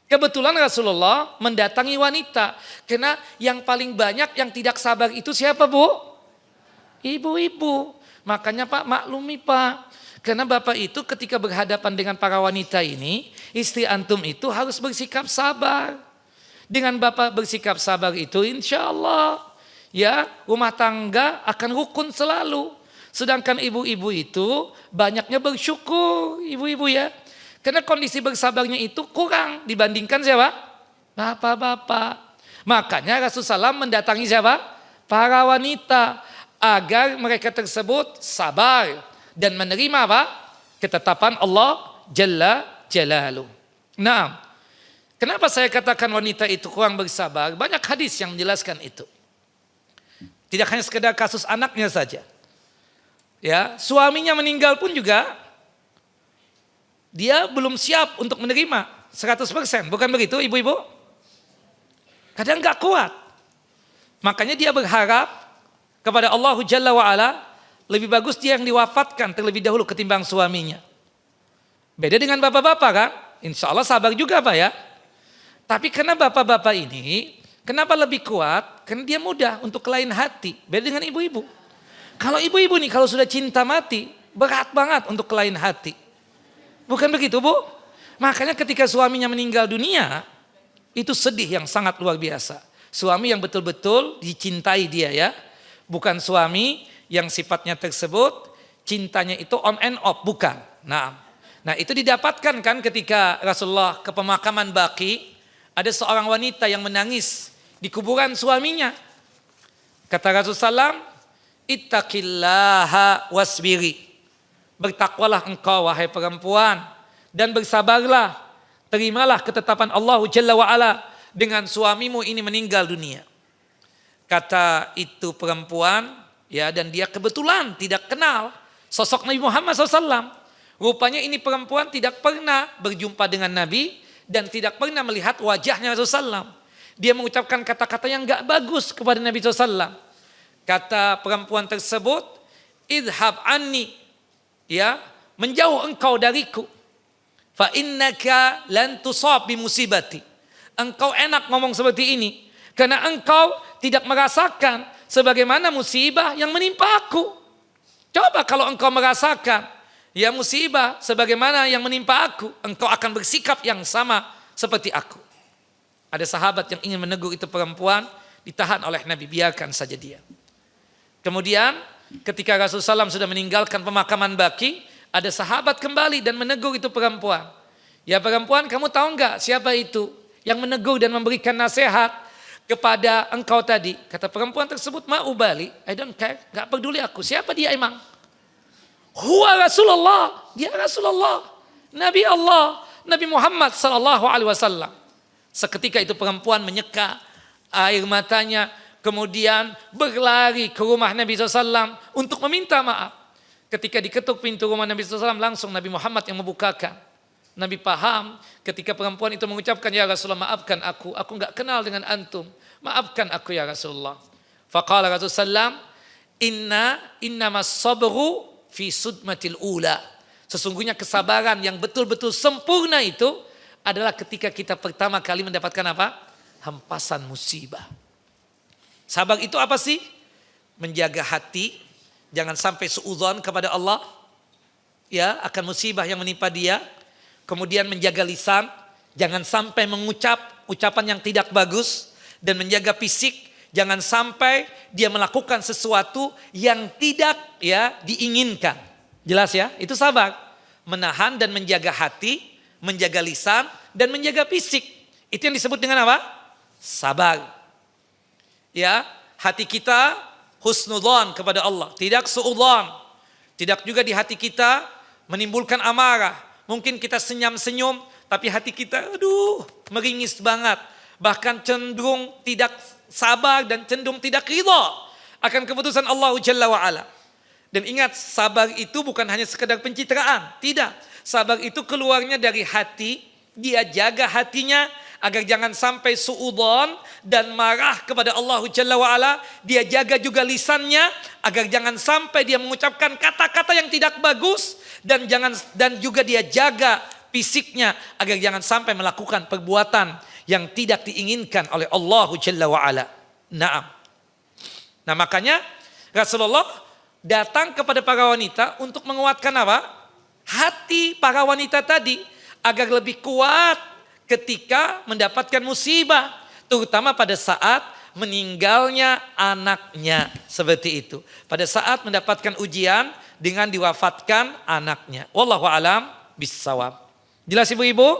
Kebetulan Rasulullah mendatangi wanita, karena yang paling banyak yang tidak sabar itu siapa, Bu? Ibu-ibu. Makanya Pak, maklumi Pak, karena Bapak itu ketika berhadapan dengan para wanita ini, istri antum itu harus bersikap sabar. Dengan Bapak bersikap sabar itu insya Allah ya rumah tangga akan rukun selalu. Sedangkan ibu-ibu itu banyaknya bersyukur, ibu-ibu ya. Karena kondisi bersabarnya itu kurang dibandingkan siapa? Bapak-bapak. Makanya Rasulullah SAW mendatangi siapa? Para wanita, agar mereka tersebut sabar dan menerima apa? Ketetapan Allah Jalla Jalaluh. Nah, kenapa saya katakan wanita itu kurang bersabar? Banyak hadis yang menjelaskan itu. Tidak hanya sekedar kasus anaknya saja. Ya, suaminya meninggal pun juga dia belum siap untuk menerima 100%. Bukan begitu ibu-ibu? Kadang gak kuat. Makanya dia berharap kepada Allah Jalla wa'ala, lebih bagus dia yang diwafatkan terlebih dahulu ketimbang suaminya. Beda dengan bapak-bapak kan? Insya Allah sabar juga Pak ya. Tapi karena bapak-bapak ini, kenapa lebih kuat? Karena dia mudah untuk kelain hati. Beda dengan ibu-ibu. Kalau ibu-ibu nih kalau sudah cinta mati, berat banget untuk kelain hati. Bukan begitu Bu? Makanya ketika suaminya meninggal dunia, itu sedih yang sangat luar biasa. Suami yang betul-betul dicintai dia ya. Bukan suami yang sifatnya tersebut cintanya itu on and off, bukan. Nah itu didapatkan kan ketika Rasulullah ke pemakaman Baqi, ada seorang wanita yang menangis di kuburan suaminya. Kata Rasulullah SAW, ittaqillaha wasbiri, bertakwalah engkau wahai perempuan dan bersabarlah, terimalah ketetapan Allah Jalla wa'ala dengan suamimu ini meninggal dunia. Kata itu perempuan, ya, dan dia kebetulan tidak kenal sosok Nabi Muhammad SAW. Rupanya ini perempuan tidak pernah berjumpa dengan Nabi dan tidak pernah melihat wajahnya Rasulullah SAW. Dia mengucapkan kata-kata yang gak bagus kepada Nabi SAW. Kata perempuan tersebut, idhab anni, ya, menjauh engkau dariku. Fa innaka lan tusab bi musibati. Engkau enak ngomong seperti ini karena engkau tidak merasakan sebagaimana musibah yang menimpa aku. Coba kalau engkau merasakan ya musibah sebagaimana yang menimpa aku, engkau akan bersikap yang sama seperti aku. Ada sahabat yang ingin menegur itu perempuan, ditahan oleh Nabi, biarkan saja dia. Kemudian ketika Rasulullah SAW sudah meninggalkan pemakaman Baqi, ada sahabat kembali dan menegur itu perempuan. Ya perempuan, kamu tahu enggak siapa itu yang menegur dan memberikan nasihat kepada engkau tadi? Kata perempuan tersebut, ma'ubali, I don't care, enggak peduli aku. Siapa dia emang? Huwa Rasulullah, dia Rasulullah. Nabi Allah, Nabi Muhammad sallallahu alaihi wasallam. Seketika itu perempuan menyeka air matanya, kemudian berlari ke rumah Nabi SAW untuk meminta maaf. Ketika diketuk pintu rumah Nabi SAW, langsung Nabi Muhammad yang membukakan. Nabi paham ketika perempuan itu mengucapkan, ya Rasulullah maafkan aku enggak kenal dengan antum. Maafkan aku ya Rasulullah. Faqala Rasulullah innamas sabru fi sudmatil ula. Sesungguhnya kesabaran yang betul-betul sempurna itu adalah ketika kita pertama kali mendapatkan apa? Hempasan musibah. Sabar itu apa sih? Menjaga hati, jangan sampai suudzon kepada Allah, ya, akan musibah yang menimpa dia. Kemudian menjaga lisan, jangan sampai mengucap ucapan yang tidak bagus, dan menjaga fisik, jangan sampai dia melakukan sesuatu yang tidak ya diinginkan. Jelas ya? Itu sabar. Menahan dan menjaga hati, menjaga lisan dan menjaga fisik. Itu yang disebut dengan apa? Sabar. Ya, hati kita husnudzon kepada Allah, tidak suudzon. Tidak juga di hati kita menimbulkan amarah. Mungkin kita senyum-senyum, tapi hati kita meringis banget. Bahkan cenderung tidak sabar dan cenderung tidak ridha akan keputusan Allah Jalla wa'ala. Dan ingat, sabar itu bukan hanya sekedar pencitraan. Tidak, sabar itu keluarnya dari hati. Dia jaga hatinya agar jangan sampai suudzon dan marah kepada Allah Jalla wa'ala. Dia jaga juga lisannya agar jangan sampai dia mengucapkan kata-kata yang tidak bagus. Dan juga dia jaga fisiknya agar jangan sampai melakukan perbuatan yang tidak diinginkan oleh Allah Jalla wa'ala. Nah makanya Rasulullah datang kepada para wanita untuk menguatkan apa? Hati para wanita tadi agar lebih kuat ketika mendapatkan musibah, terutama pada saat meninggalnya anaknya, seperti itu. Pada saat mendapatkan ujian dengan diwafatkan anaknya. Wallahu a'lam bissawab. Jelas ibu-ibu?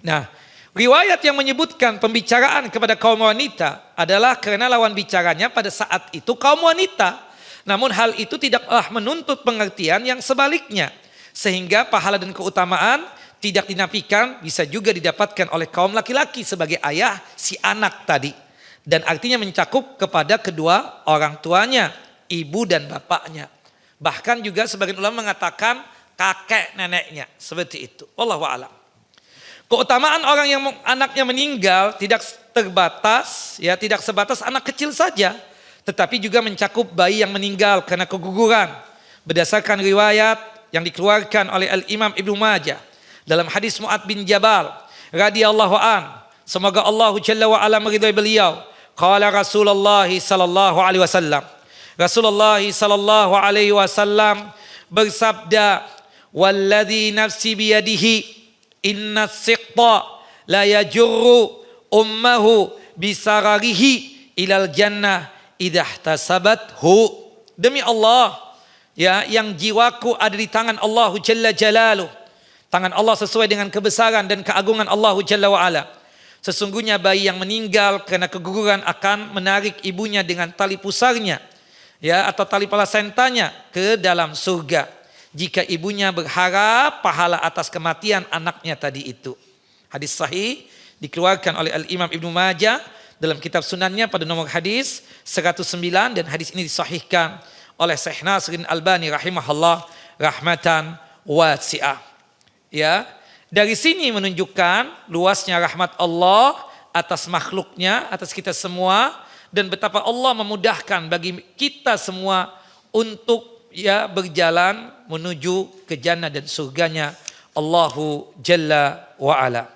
Nah, riwayat yang menyebutkan pembicaraan kepada kaum wanita adalah karena lawan bicaranya pada saat itu kaum wanita. Namun hal itu tidaklah menuntut pengertian yang sebaliknya. Sehingga pahala dan keutamaan tidak dinafikan, bisa juga didapatkan oleh kaum laki-laki sebagai ayah si anak tadi. Dan artinya mencakup kepada kedua orang tuanya, ibu dan bapaknya. Bahkan juga sebagian ulama mengatakan kakek neneknya, seperti itu. Wallahu a'lam. Keutamaan orang yang anaknya meninggal tidak terbatas, ya, tidak sebatas anak kecil saja, tetapi juga mencakup bayi yang meninggal karena keguguran. Berdasarkan riwayat yang dikeluarkan oleh Al-Imam Ibnu Majah dalam hadis Mu'ad bin Jabal radhiyallahu an, semoga Allah Jalla wa ala meridai beliau, qala Rasulullah sallallahu alaihi wasallam, Rasulullah sallallahu alaihi wasallam bersabda, walladzi nafsi biyadihi inna siqta la yajurru ummahu bisararihi ilal jannah idahtasabathu. Demi Allah, ya, yang jiwaku ada di tangan Allah Jalla Jalaluh. Tangan Allah sesuai dengan kebesaran dan keagungan Allah Jalla wa'ala. Sesungguhnya bayi yang meninggal karena keguguran akan menarik ibunya dengan tali pusarnya, ya, atau tali plasentanya ke dalam surga, jika ibunya berharap pahala atas kematian anaknya tadi itu. Hadis sahih dikeluarkan oleh Al-Imam Ibnu Majah dalam kitab sunannya pada nomor hadis 109, dan hadis ini disahihkan oleh Syekh Nasiruddin Albani rahimahullah rahmatan wasi'ah. Ya, dari sini menunjukkan luasnya rahmat Allah atas makhluknya, atas kita semua, dan betapa Allah memudahkan bagi kita semua untuk, ya, berjalan menuju ke jannah dan surganya Allahu Jalla wa'ala.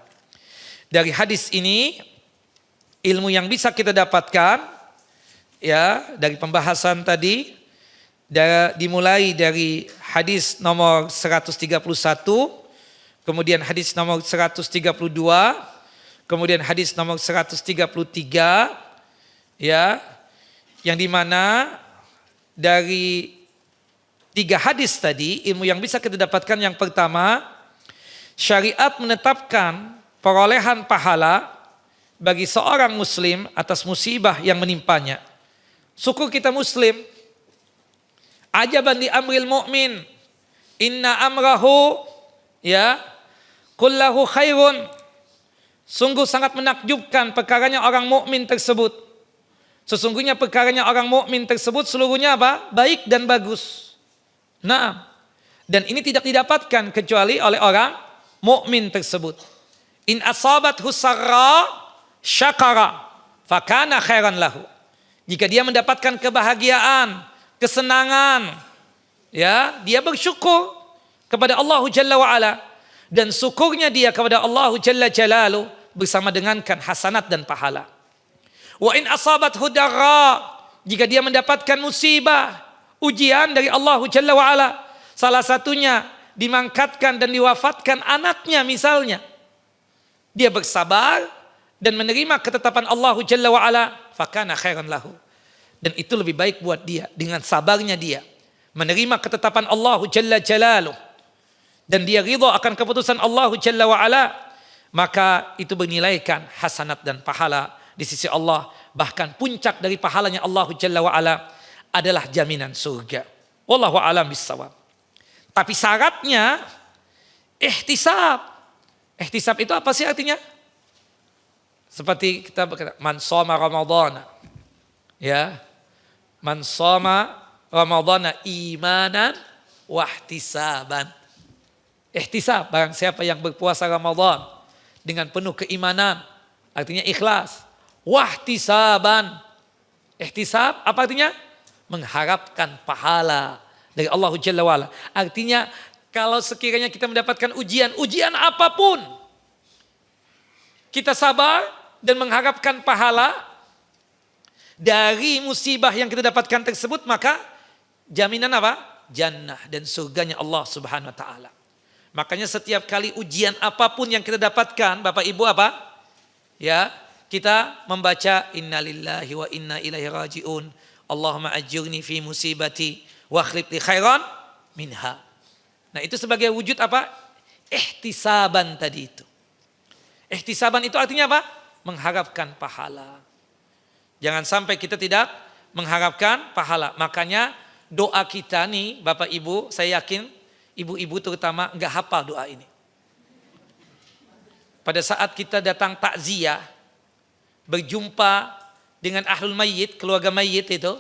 Dari hadis ini ilmu yang bisa kita dapatkan, ya, dari pembahasan tadi, dimulai dari hadis nomor 131, kemudian hadis nomor 132, kemudian hadis nomor 133, ya, yang dimana dari 3 hadis tadi ilmu yang bisa kita dapatkan, yang pertama, syariat menetapkan perolehan pahala bagi seorang muslim atas musibah yang menimpanya. Syukur kita muslim. Ajaban li amril mu'min, inna amrahu Ya, kullahu khairun. Sungguh sangat menakjubkan perkaranya orang mukmin tersebut. Sesungguhnya perkaranya orang mukmin tersebut seluruhnya apa? Baik dan bagus. Nah, dan ini tidak didapatkan kecuali oleh orang mukmin tersebut. In asabathu sarra syakara fakana khairan lahu. Jika dia mendapatkan kebahagiaan, kesenangan, ya, dia bersyukur kepada Allah Jalla wa Ala, dan syukurnya dia kepada Allah Jalla Jalaluh bersama dengankan hasanat dan pahala. Wa in asabathu darra, jika dia mendapatkan musibah, ujian dari Allah Jalla wa Ala, salah satunya dimangkatkan dan diwafatkan anaknya misalnya, dia bersabar dan menerima ketetapan Allah Jalla wa Ala, fakana khairan lahu. Dan itu lebih baik buat dia, dengan sabarnya dia menerima ketetapan Allah Jalla Jalaluh, dan dia ridha akan keputusan Allah Jalla wa Ala, maka itu bernilaikan hasanat dan pahala di sisi Allah. Bahkan puncak dari pahalanya Allah Jalla wa Ala adalah jaminan surga. Wallahu a'lam bissawab. Tapi syaratnya ihtisab. Ihtisab itu apa sih artinya? Seperti kita berkata, man shoma ramadhana. Ya. Man shoma ramadhana imanan wahtisaban. Ihtisab, barang siapa yang berpuasa Ramadan dengan penuh keimanan, artinya ikhlas. Wahtisaban. Ihtisab apa artinya? Mengharapkan pahala dari Allah Jalla wa Ala. Artinya kalau sekiranya kita mendapatkan ujian apapun, kita sabar dan mengharapkan pahala dari musibah yang kita dapatkan tersebut, maka jaminan apa? Jannah dan surganya Allah Subhanahu wa taala. Makanya setiap kali ujian apapun yang kita dapatkan, Bapak Ibu apa? Ya, kita membaca innalillahi wa inna ilaihi rajiun. Allahumma ajurni fi musibati wa akhlif li khairan minha. Nah, itu sebagai wujud apa? Ihtisaban tadi itu. Ihtisaban itu artinya apa? Mengharapkan pahala. Jangan sampai kita tidak mengharapkan pahala. Makanya doa kita nih Bapak Ibu, saya yakin ibu-ibu terutama enggak hafal doa ini. Pada saat kita datang takziah, berjumpa dengan ahlul mayyit, keluarga mayyit itu,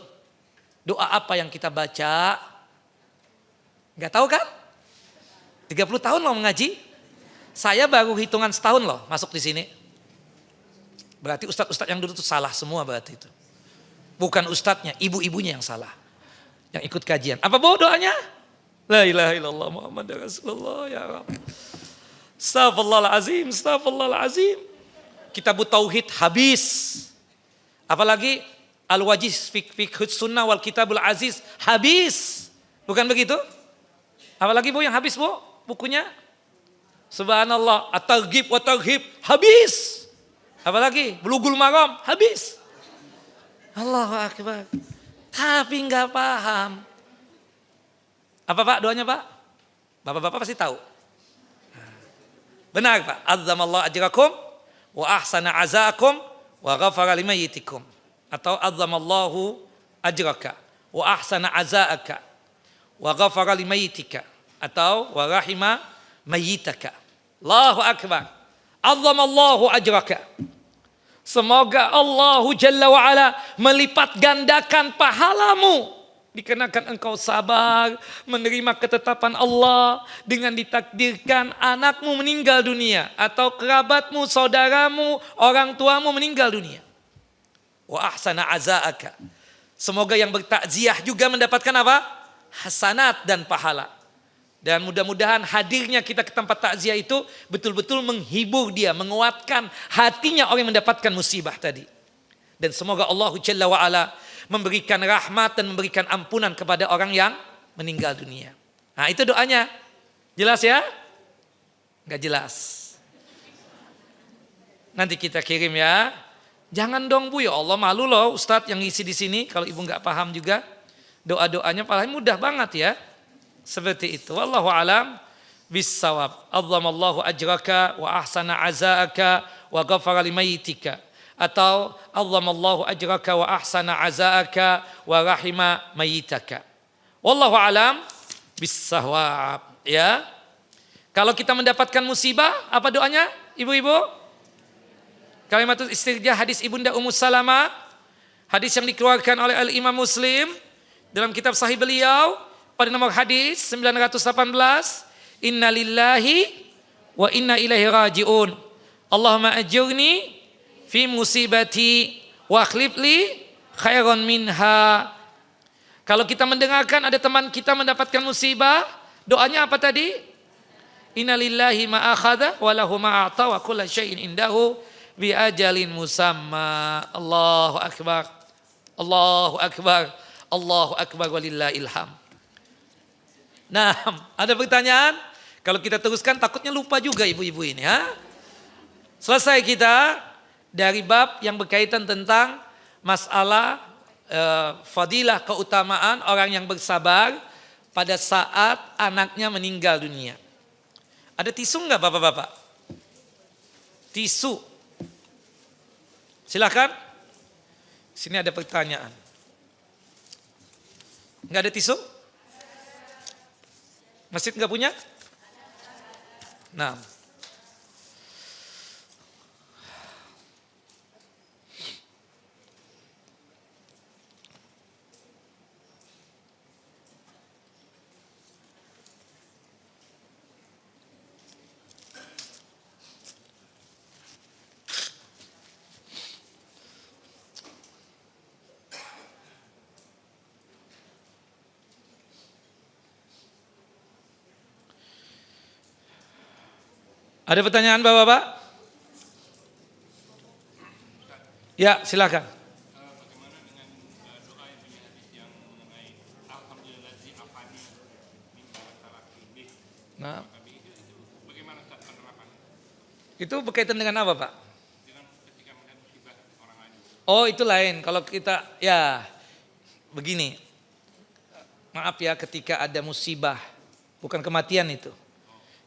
doa apa yang kita baca? Enggak tahu kan? 30 tahun loh mengaji. Saya baru hitungan setahun loh masuk di sini. Berarti ustadz-ustadz yang dulu itu salah semua berarti itu. Bukan ustadznya, ibu-ibunya yang salah. Yang ikut kajian. Apa bu doanya? La ilaha illallah Muhammad Rasulullah ya Rabb. Astaghfirullahalazim, astaghfirullahalazim. Kitab Tauhid habis. Apalagi Al-Wajiz Fiqh Sunnah wal Kitabul Aziz habis. Bukan begitu? Apalagi bu yang habis bu bukunya? Subhanallah, At-Targhib wa Tarhib habis. Apalagi Bulughul Maram habis. Allahu Akbar. Tapi enggak paham. Apa Pak doanya Pak? Bapak-bapak pasti tahu. Benar Pak. Azzamallahu ajrakum wa ahsana azaakum wa ghafara limayyitikum. Atau azzamallahu ajraka wa ahsana azaaka wa ghafara limayyitika. Atau wa rahima mayyitaka. Allahu Akbar. Azzamallahu ajraka. Semoga Allah Jalla wa Ala melipat gandakan pahalamu. Dikarenakan engkau sabar menerima ketetapan Allah dengan ditakdirkan anakmu meninggal dunia atau kerabatmu, saudaramu, orang tuamu meninggal dunia. Wa ahsana azaaka. Semoga yang bertakziah juga mendapatkan apa? Hasanat dan pahala. Dan mudah-mudahan hadirnya kita ke tempat takziah itu betul-betul menghibur dia, menguatkan hatinya orang yang mendapatkan musibah tadi. Dan semoga Allah Jalla wa Ala memberikan rahmat dan memberikan ampunan kepada orang yang meninggal dunia. Nah itu doanya. Jelas ya? Enggak jelas. Nanti kita kirim ya. Jangan dong bu, ya Allah malu loh Ustadz yang ngisi di sini. Kalau ibu nggak paham juga doa-doanya paling mudah banget ya. Seperti itu. Wallahu alam bissawab. Azzamallahu ajraka wa ahsana azaaka wa ghafara limayyitika. Atau azzamallahu ajraka wa ahsana azaaka wa rahima mayyitaka. Wallahu alam bissawab ya. Kalau kita mendapatkan musibah, apa doanya ibu-ibu? Kalimatul istirjah, hadis Ibunda Ummu Salamah, hadis yang dikeluarkan oleh Al-Imam Muslim dalam kitab sahih beliau pada nomor hadis 918, Inna lillahi wa inna ilaihi raji'un. Allahumma ajurni fi musibati wa akhlif li khairan minha. Kalau kita mendengarkan ada teman kita mendapatkan musibah, doanya apa tadi? Inna lillahi ma akhadha wa lahu ma a'ta wa kullu syai'in indahu bi ajalin musamma. Allahu akbar. Allahu akbar. Allahu akbar walillahil hamd. Nah, ada pertanyaan? Kalau kita teruskan takutnya lupa juga ibu-ibu ini, ha? Selesai kita dari bab yang berkaitan tentang masalah fadilah, keutamaan orang yang bersabar pada saat anaknya meninggal dunia. Ada tisu enggak bapak-bapak? Tisu. Silakan. Sini ada pertanyaan. Enggak ada tisu? Masjid enggak punya? Nah. Ada pertanyaan bapak-bapak? Ya, silakan. Bagaimana dengan doa yang punya hadis yang mengenai alhamdulillahi afani min talaqi. Nah, Itu bagaimana penerapan? itu berkaitan dengan apa, Pak? Dengan ketika melihat musibah orang lain. Oh, itu lain. Kalau kita ya begini. Maaf ya, ketika ada musibah, bukan kematian itu.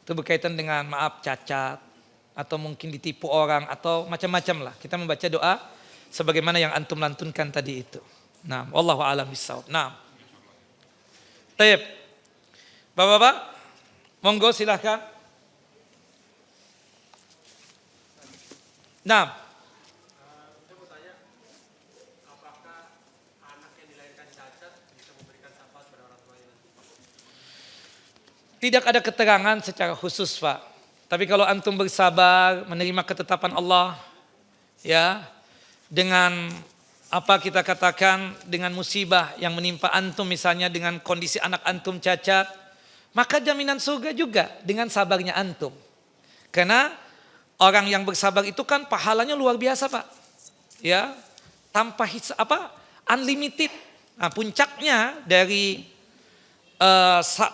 Itu berkaitan dengan maaf cacat atau mungkin ditipu orang atau macam-macam lah. Kita membaca doa sebagaimana yang antum lantunkan tadi itu. Nah, wallahu a'lam bishawab. Nah. Taib. Bapak-bapak, monggo silahkan. Nah. Saya mau tanya, apakah anak yang dilahirkan cacat bisa memberikan syafaat pada orang tuanya nanti? Tidak ada keterangan secara khusus, Pak. Tapi kalau antum bersabar menerima ketetapan Allah, ya, dengan apa kita katakan dengan musibah yang menimpa antum misalnya dengan kondisi anak antum cacat, maka jaminan surga juga dengan sabarnya antum. Karena orang yang bersabar itu kan pahalanya luar biasa, Pak. Ya, tanpa unlimited. Nah, puncaknya dari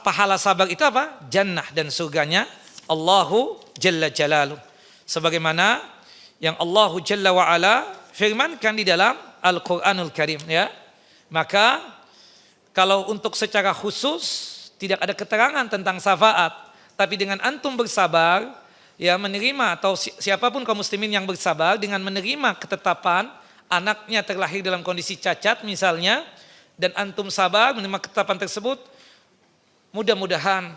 pahala sabar itu apa? Jannah dan surganya Allahu Jalla Jalaluh. Sebagaimana yang Allahu Jalla wa Ala firmankan di dalam Al-Quranul Karim, ya. Maka kalau untuk secara khusus tidak ada keterangan tentang syafaat, tapi dengan antum bersabar, ya, menerima atau siapapun kaum muslimin yang bersabar dengan menerima ketetapan anaknya terlahir dalam kondisi cacat misalnya, dan antum sabar menerima ketetapan tersebut, mudah-mudahan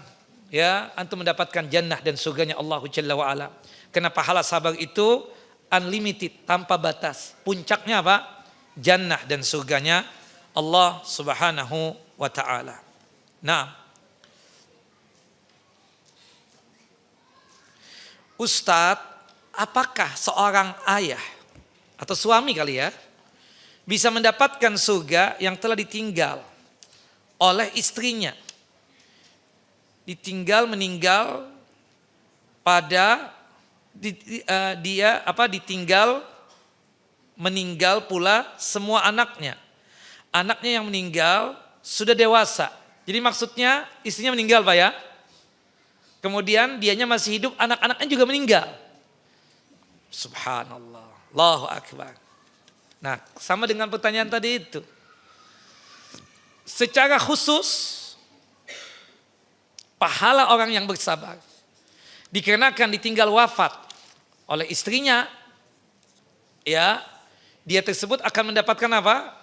ya antum mendapatkan jannah dan surganya Allah Jalla wa Ala. Karena pahala sabar itu unlimited, tanpa batas. Puncaknya apa? Jannah dan surganya Allah Subhanahu wa taala. Nah, Ustadz, apakah seorang ayah atau suami kali ya bisa mendapatkan surga yang telah ditinggal oleh istrinya? Meninggal pada ditinggal meninggal pula semua anaknya. Anaknya yang meninggal sudah dewasa. Jadi maksudnya istrinya meninggal, Pak, ya. Kemudian dianya masih hidup, anak-anaknya juga meninggal. Subhanallah, Allahu Akbar. Nah, sama dengan pertanyaan tadi itu. Secara khusus pahala orang yang bersabar dikarenakan ditinggal wafat oleh istrinya, ya, dia tersebut akan mendapatkan apa?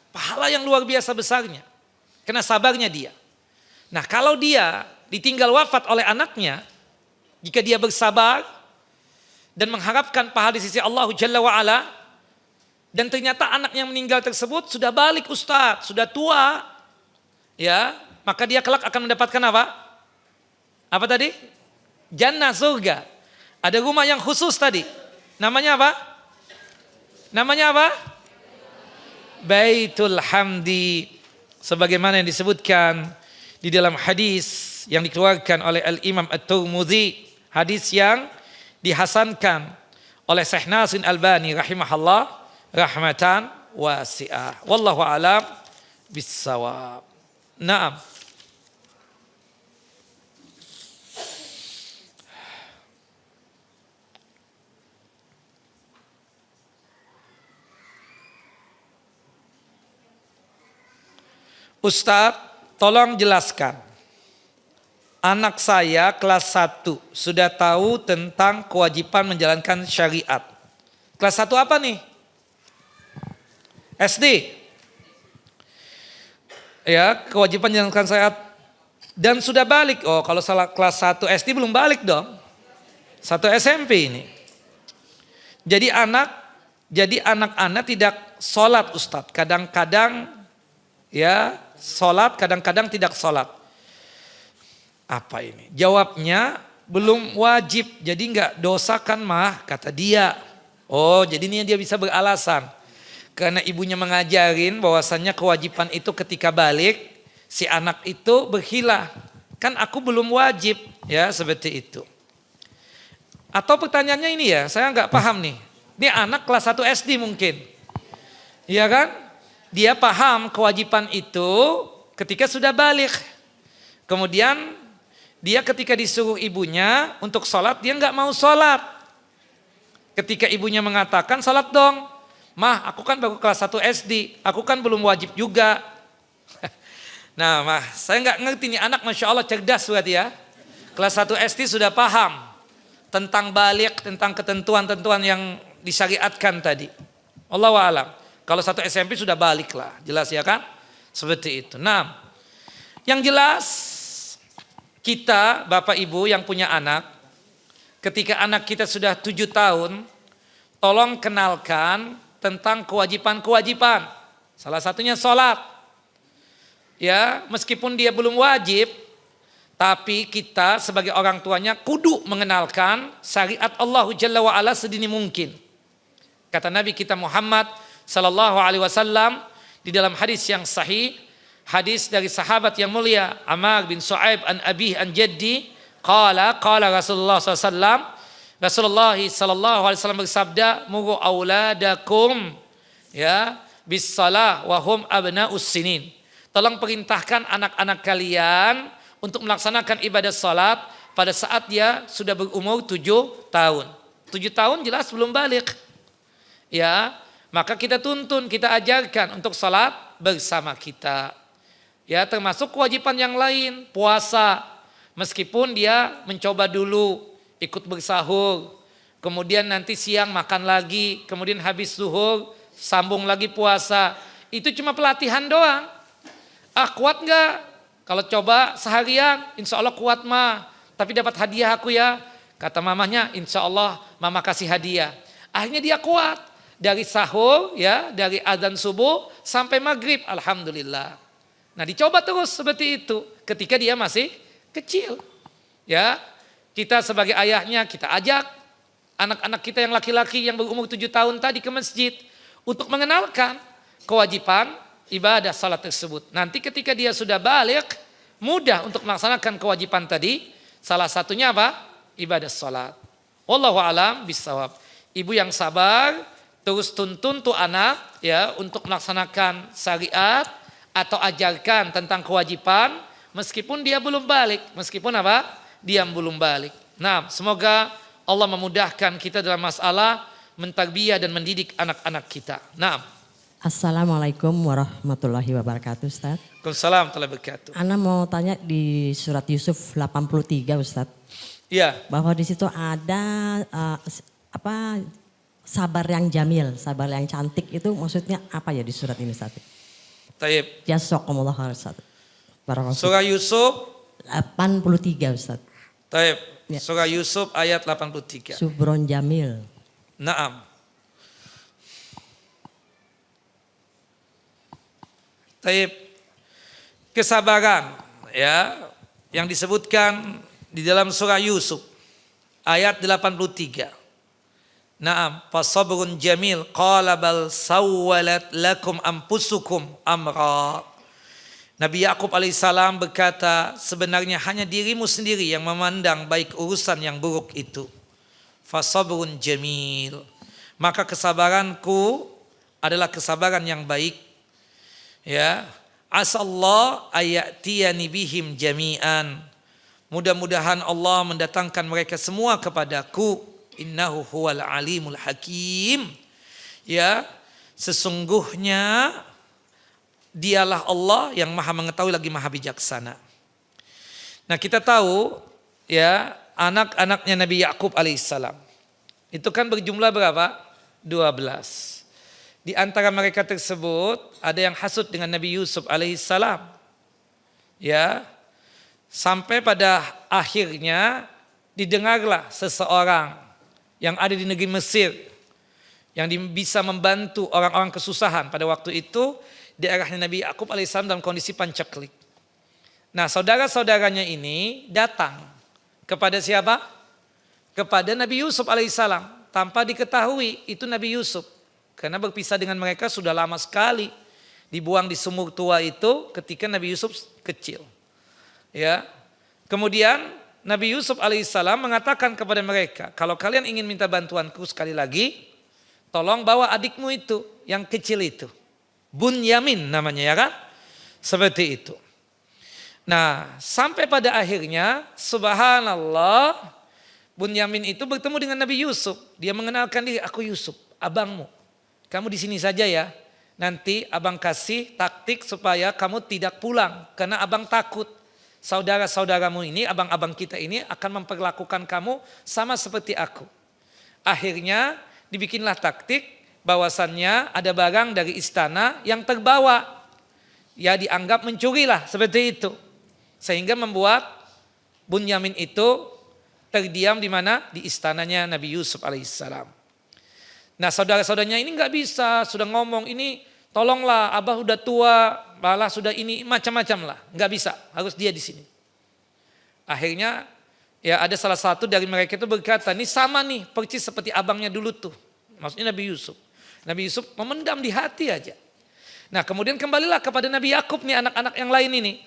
Pahala yang luar biasa besarnya karena sabarnya dia. Nah, kalau dia ditinggal wafat oleh anaknya, jika dia bersabar dan mengharapkan pahala di sisi Allah Jalla wa'ala, dan ternyata anak yang meninggal tersebut sudah balik Ustadz, sudah tua, ya, maka dia kelak akan mendapatkan apa? Apa tadi? Jannah, surga. Ada rumah yang khusus tadi. Namanya apa? Namanya apa? Baitul Hamdi. Sebagaimana yang disebutkan di dalam hadis yang dikeluarkan oleh Al-Imam At-Tirmidzi, hadis yang dihasankan oleh Syekh Nasir Albani rahimahullah rahmatan wasi'ah. Wallahu a'lam bissawab. Naam. Ustadz, tolong jelaskan. Anak saya kelas 1 sudah tahu tentang kewajiban menjalankan syariat. Kelas 1 apa nih? SD. Ya, kewajiban menjalankan syariat dan sudah balik. Oh, kalau salah kelas 1 SD belum balik dong. 1 SMP ini. Jadi anak-anak tidak sholat Ustadz. Kadang-kadang ya sholat, kadang-kadang tidak sholat. Apa ini? Jawabnya belum wajib, jadi nggak dosa kan mah, kata dia. Oh, jadi ini dia bisa beralasan. Karena ibunya mengajarin bahwasannya kewajiban itu ketika balik, si anak itu berhilah. Kan aku belum wajib, ya seperti itu. Atau pertanyaannya ini ya, saya nggak paham nih. Ini anak kelas 1 SD mungkin. Iya kan? Dia paham kewajiban itu ketika sudah balik. Kemudian dia ketika disuruh ibunya untuk sholat, dia nggak mau sholat. Ketika ibunya mengatakan sholat dong. Mah, aku kan baru kelas 1 SD, aku kan belum wajib juga. Nah, mah, saya nggak ngerti nih anak, Masya Allah cerdas buat ya. Kelas 1 SD sudah paham tentang balik, tentang ketentuan-tentuan yang disyariatkan tadi. Allahu a'lam. Kalau 1 SMP sudah balik lah, jelas ya kan? Seperti itu. Nah, yang jelas kita Bapak Ibu yang punya anak, ketika anak kita sudah 7 tahun, tolong kenalkan tentang kewajiban-kewajiban. Salah satunya sholat. Ya, meskipun dia belum wajib, tapi kita sebagai orang tuanya kudu mengenalkan syariat Allah Jalla wa'ala sedini mungkin. Kata Nabi kita Muhammad Sallallahu Alaihi Wasallam di dalam hadis yang sahih, hadis dari sahabat yang mulia Ammar bin Shu'aib an Abih an Jaddi, qala Rasulullah SAW, Rasulullah Sallallahu Alaihi Wasallam bersabda, muru auladakum ya bis salah wa hum abna'us sinin. Tolong perintahkan anak-anak kalian untuk melaksanakan ibadah salat pada saat dia sudah berumur 7 tahun. 7 tahun jelas belum balik. Ya, maka kita tuntun, kita ajarkan untuk salat bersama kita. Ya, termasuk kewajiban yang lain, puasa. Meskipun dia mencoba dulu ikut bersahur, kemudian nanti siang makan lagi, kemudian habis zuhur sambung lagi puasa. Itu cuma pelatihan doang. Ah, kuat enggak? Kalau coba seharian, insya Allah kuat mah. Tapi dapat hadiah aku ya. Kata mamanya, insya Allah mama kasih hadiah. Akhirnya dia kuat. Dari sahur ya, dari azan subuh sampai maghrib, alhamdulillah. Nah, dicoba terus seperti itu ketika dia masih kecil. Ya, kita sebagai ayahnya kita ajak anak-anak kita yang laki-laki yang berumur 7 tahun tadi ke masjid untuk mengenalkan kewajiban ibadah salat tersebut. Nanti ketika dia sudah balik, mudah untuk melaksanakan kewajiban tadi. Salah satunya apa? Ibadah salat. Wallahu a'lam bishawab. Ibu yang sabar, terus tuntun tuh anak ya untuk melaksanakan syariat atau ajarkan tentang kewajiban meskipun dia belum balik, meskipun apa? Dia belum balik. Nah, semoga Allah memudahkan kita dalam masalah mentarbiyah dan mendidik anak-anak kita. Nah, Assalamualaikum warahmatullahi wabarakatuh, Ustaz. Waalaikumsalam warahmatullahi wabarakatuh. Ana mau tanya di surat Yusuf 83, Ustaz. Iya. Bahwa di situ ada sabar yang jamil, sabar yang cantik itu maksudnya apa ya di surat ini, Ustaz? Taib. Jazakumullah khairan, Ustaz. Surah Yusuf 83, Ustaz. Taib. Ya. Surah Yusuf ayat 83. Subron Jamil. Naam. Taib. Kesabaran ya yang disebutkan di dalam surah Yusuf ayat 83. Naam, fasabrun jamil qala bal sawwalat lakum anfusukum amra. Nabi Yakub alaihissalam berkata, sebenarnya hanya dirimu sendiri yang memandang baik urusan yang buruk itu. Fasabrun jamil. Maka kesabaranku adalah kesabaran yang baik. Ya, asallah ayatiyani bihim jami'an. Mudah-mudahan Allah mendatangkan mereka semua kepadaku. Innahu huwal alimul hakim. Ya, sesungguhnya Dialah Allah yang maha mengetahui lagi maha bijaksana. Nah, kita tahu ya anak-anaknya Nabi Yakub alaihissalam itu kan berjumlah berapa? 12. Di antara mereka tersebut ada yang hasut dengan Nabi Yusuf alaihissalam. Ya, sampai pada akhirnya didengarlah seseorang yang ada di negeri Mesir yang bisa membantu orang-orang kesusahan pada waktu itu. Daerahnya Nabi Yakub alaihissalam dalam kondisi pancaklik. Nah, saudara-saudaranya ini datang kepada siapa? Kepada Nabi Yusuf alaihissalam tanpa diketahui itu Nabi Yusuf. Karena berpisah dengan mereka sudah lama sekali. Dibuang di sumur tua itu ketika Nabi Yusuf kecil. Ya. Kemudian Nabi Yusuf alaihissalam mengatakan kepada mereka, kalau kalian ingin minta bantuanku sekali lagi, tolong bawa adikmu itu yang kecil itu. Bunyamin namanya ya kan? Seperti itu. Nah, sampai pada akhirnya subhanallah Bunyamin itu bertemu dengan Nabi Yusuf. Dia mengenalkan diri, aku Yusuf, abangmu. Kamu di sini saja ya. Nanti abang kasih taktik supaya kamu tidak pulang karena abang takut. Saudara-saudaramu ini, abang-abang kita ini akan memperlakukan kamu sama seperti aku. Akhirnya dibikinlah taktik. Bahwasannya ada barang dari istana yang terbawa. Ya dianggap mencurilah seperti itu. Sehingga membuat Bunyamin itu terdiam di mana? Di istananya Nabi Yusuf alaihissalam. Nah, saudara-saudaranya ini nggak bisa, sudah ngomong ini tolonglah abah udah tua, malah sudah ini macam-macam lah. Nggak bisa, harus dia di sini. Akhirnya ya ada salah satu dari mereka itu berkata, ini sama nih persis seperti abangnya dulu tuh. Maksudnya Nabi Yusuf. Nabi Yusuf memendam di hati aja. Nah, kemudian kembalilah kepada Nabi Yakub nih anak-anak yang lain ini.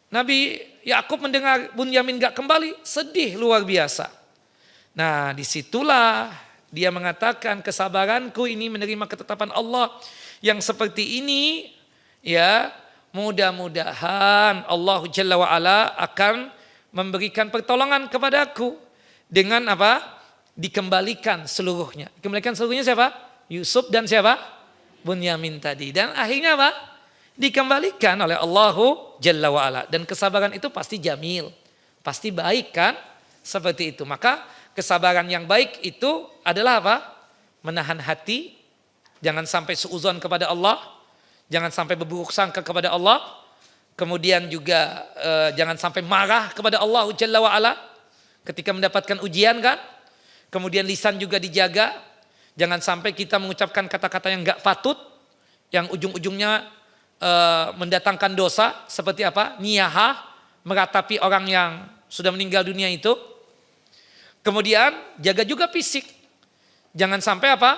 Nabi Yakub mendengar Bunyamin gak kembali, sedih luar biasa. Nah, disitulah dia mengatakan kesabaranku ini menerima ketetapan Allah yang seperti ini. Ya, mudah-mudahan Allah Jalla wa'ala akan memberikan pertolongan kepadaku. Dengan apa? Dikembalikan seluruhnya. Dikembalikan seluruhnya siapa? Yusuf dan siapa? Bunyamin tadi. Dan akhirnya apa? Dikembalikan oleh Allahu Jalla wa'ala. Dan kesabaran itu pasti jamil. Pasti baik kan? Seperti itu. Maka kesabaran yang baik itu adalah apa? Menahan hati. Jangan sampai suudzon kepada Allah. Jangan sampai berburuk sangka kepada Allah. Kemudian juga jangan sampai marah kepada Allahu Jalla wa'ala. Ketika mendapatkan ujian kan? Kemudian lisan juga dijaga. Jangan sampai kita mengucapkan kata-kata yang gak patut. Yang ujung-ujungnya mendatangkan dosa. Seperti apa? Niyahah. Meratapi orang yang sudah meninggal dunia itu. Kemudian jaga juga fisik. Jangan sampai apa?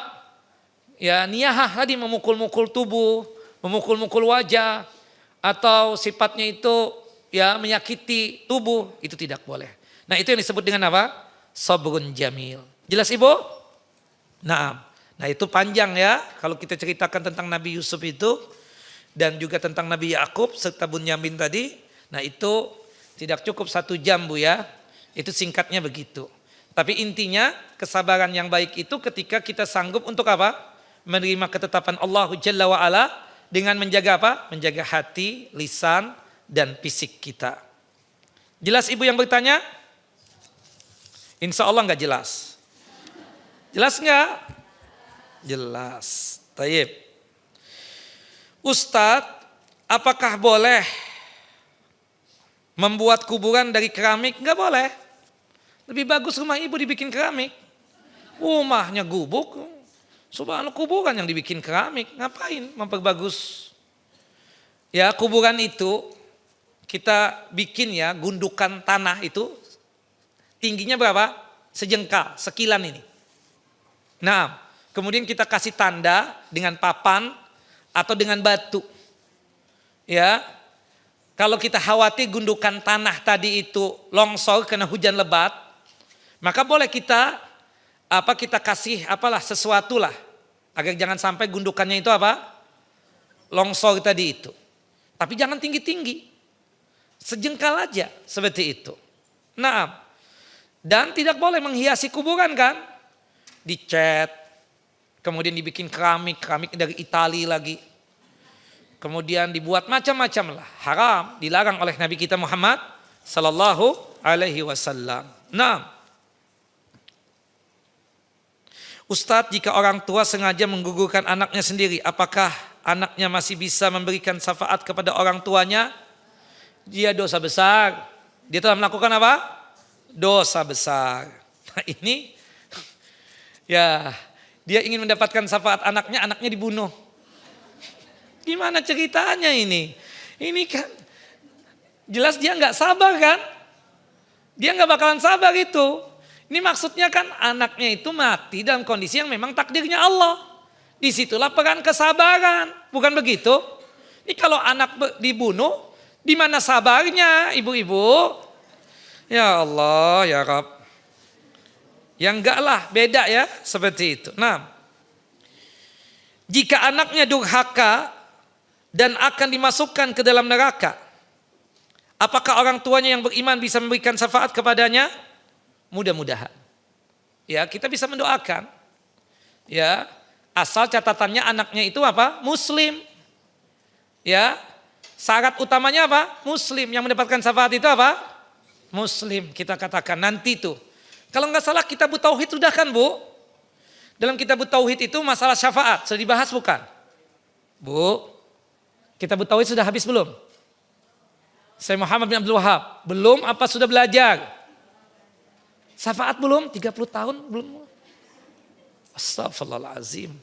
Ya niyahah tadi memukul-mukul tubuh. Memukul-mukul wajah. Atau sifatnya itu ya menyakiti tubuh. Itu tidak boleh. Nah, itu yang disebut dengan apa? Sabrun jamil. Jelas Ibu? Nah itu panjang ya kalau kita ceritakan tentang Nabi Yusuf itu dan juga tentang Nabi Yakub serta Bunyamin tadi. Nah itu tidak cukup 1 jam Bu ya. Itu singkatnya begitu. Tapi intinya kesabaran yang baik itu ketika kita sanggup untuk apa? Menerima ketetapan Allah Jalla wa'ala dengan menjaga apa? Menjaga hati, lisan dan fisik kita. Jelas Ibu yang bertanya? Insya Allah nggak jelas. Jelas nggak? Jelas. Taib. Ustadz, apakah boleh membuat kuburan dari keramik? Nggak boleh. Lebih bagus rumah ibu dibikin keramik. Rumahnya gubuk. Subhanallah, kuburan yang dibikin keramik. Ngapain memperbagus? Ya, kuburan itu kita bikin ya, gundukan tanah itu tingginya berapa? Sejengkal, sekilan ini. Nah, kemudian kita kasih tanda dengan papan atau dengan batu. Ya, kalau kita khawatir gundukan tanah tadi itu longsor karena hujan lebat, maka boleh kita kasih sesuatu lah agar jangan sampai gundukannya itu longsor tadi itu. Tapi jangan tinggi-tinggi, sejengkal aja seperti itu. Nah, dan tidak boleh menghiasi kuburan kan, dicat, kemudian dibikin keramik dari Itali lagi. Kemudian dibuat macam-macam lah. Haram, dilarang oleh Nabi kita Muhammad sallallahu alaihi wasallam. Nah, Ustadz, jika orang tua sengaja menggugurkan anaknya sendiri, apakah anaknya masih bisa memberikan syafaat kepada orang tuanya? Dia dosa besar. Dia telah melakukan apa? Dosa besar. Nah ini, ya dia ingin mendapatkan syafaat anaknya dibunuh. Gimana ceritanya ini? Ini kan jelas dia nggak sabar kan? Dia nggak bakalan sabar itu. Ini maksudnya kan anaknya itu mati dalam kondisi yang memang takdirnya Allah. Disitulah peran kesabaran, bukan begitu? Ini kalau anak dibunuh, di mana sabarnya ibu-ibu? Ya Allah, ya Rabb. Ya enggak lah, beda ya seperti itu. Nah, jika anaknya durhaka dan akan dimasukkan ke dalam neraka, apakah orang tuanya yang beriman bisa memberikan syafaat kepadanya? Mudah-mudahan. Ya, kita bisa mendoakan. Ya, asal catatannya anaknya itu Muslim. Ya, syarat utamanya Muslim. Yang mendapatkan syafaat itu Muslim. Kita katakan nanti tuh. Kalau nggak salah kitab tauhid sudah kan Bu? Dalam kitab tauhid itu masalah syafaat sudah dibahas bukan? Bu, kitab tauhid sudah habis belum? Saya Muhammad bin Abdul Wahab. Belum apa sudah belajar? Syafaat belum? 30 tahun belum? Astagfirullahaladzim.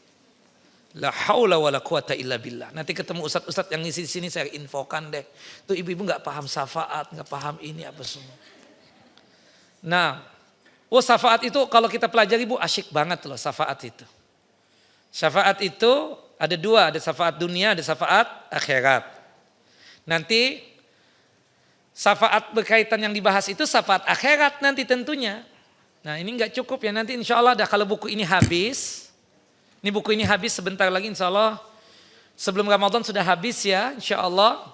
La haula wa la quwata illa billah. Nanti ketemu ustadz-ustadz yang ngisi di sini saya infokan deh. Tuh ibu-ibu gak paham syafaat, gak paham ini apa semua. Nah, syafaat itu kalau kita pelajari Bu asyik banget loh syafaat itu. Syafaat itu ada dua, ada syafaat dunia, ada syafaat akhirat. Nanti syafaat berkaitan yang dibahas itu syafaat akhirat nanti tentunya. Nah ini nggak cukup ya, nanti insya Allah dah kalau buku ini habis. Ini buku ini habis sebentar lagi insya Allah. Sebelum Ramadan sudah habis ya insya Allah.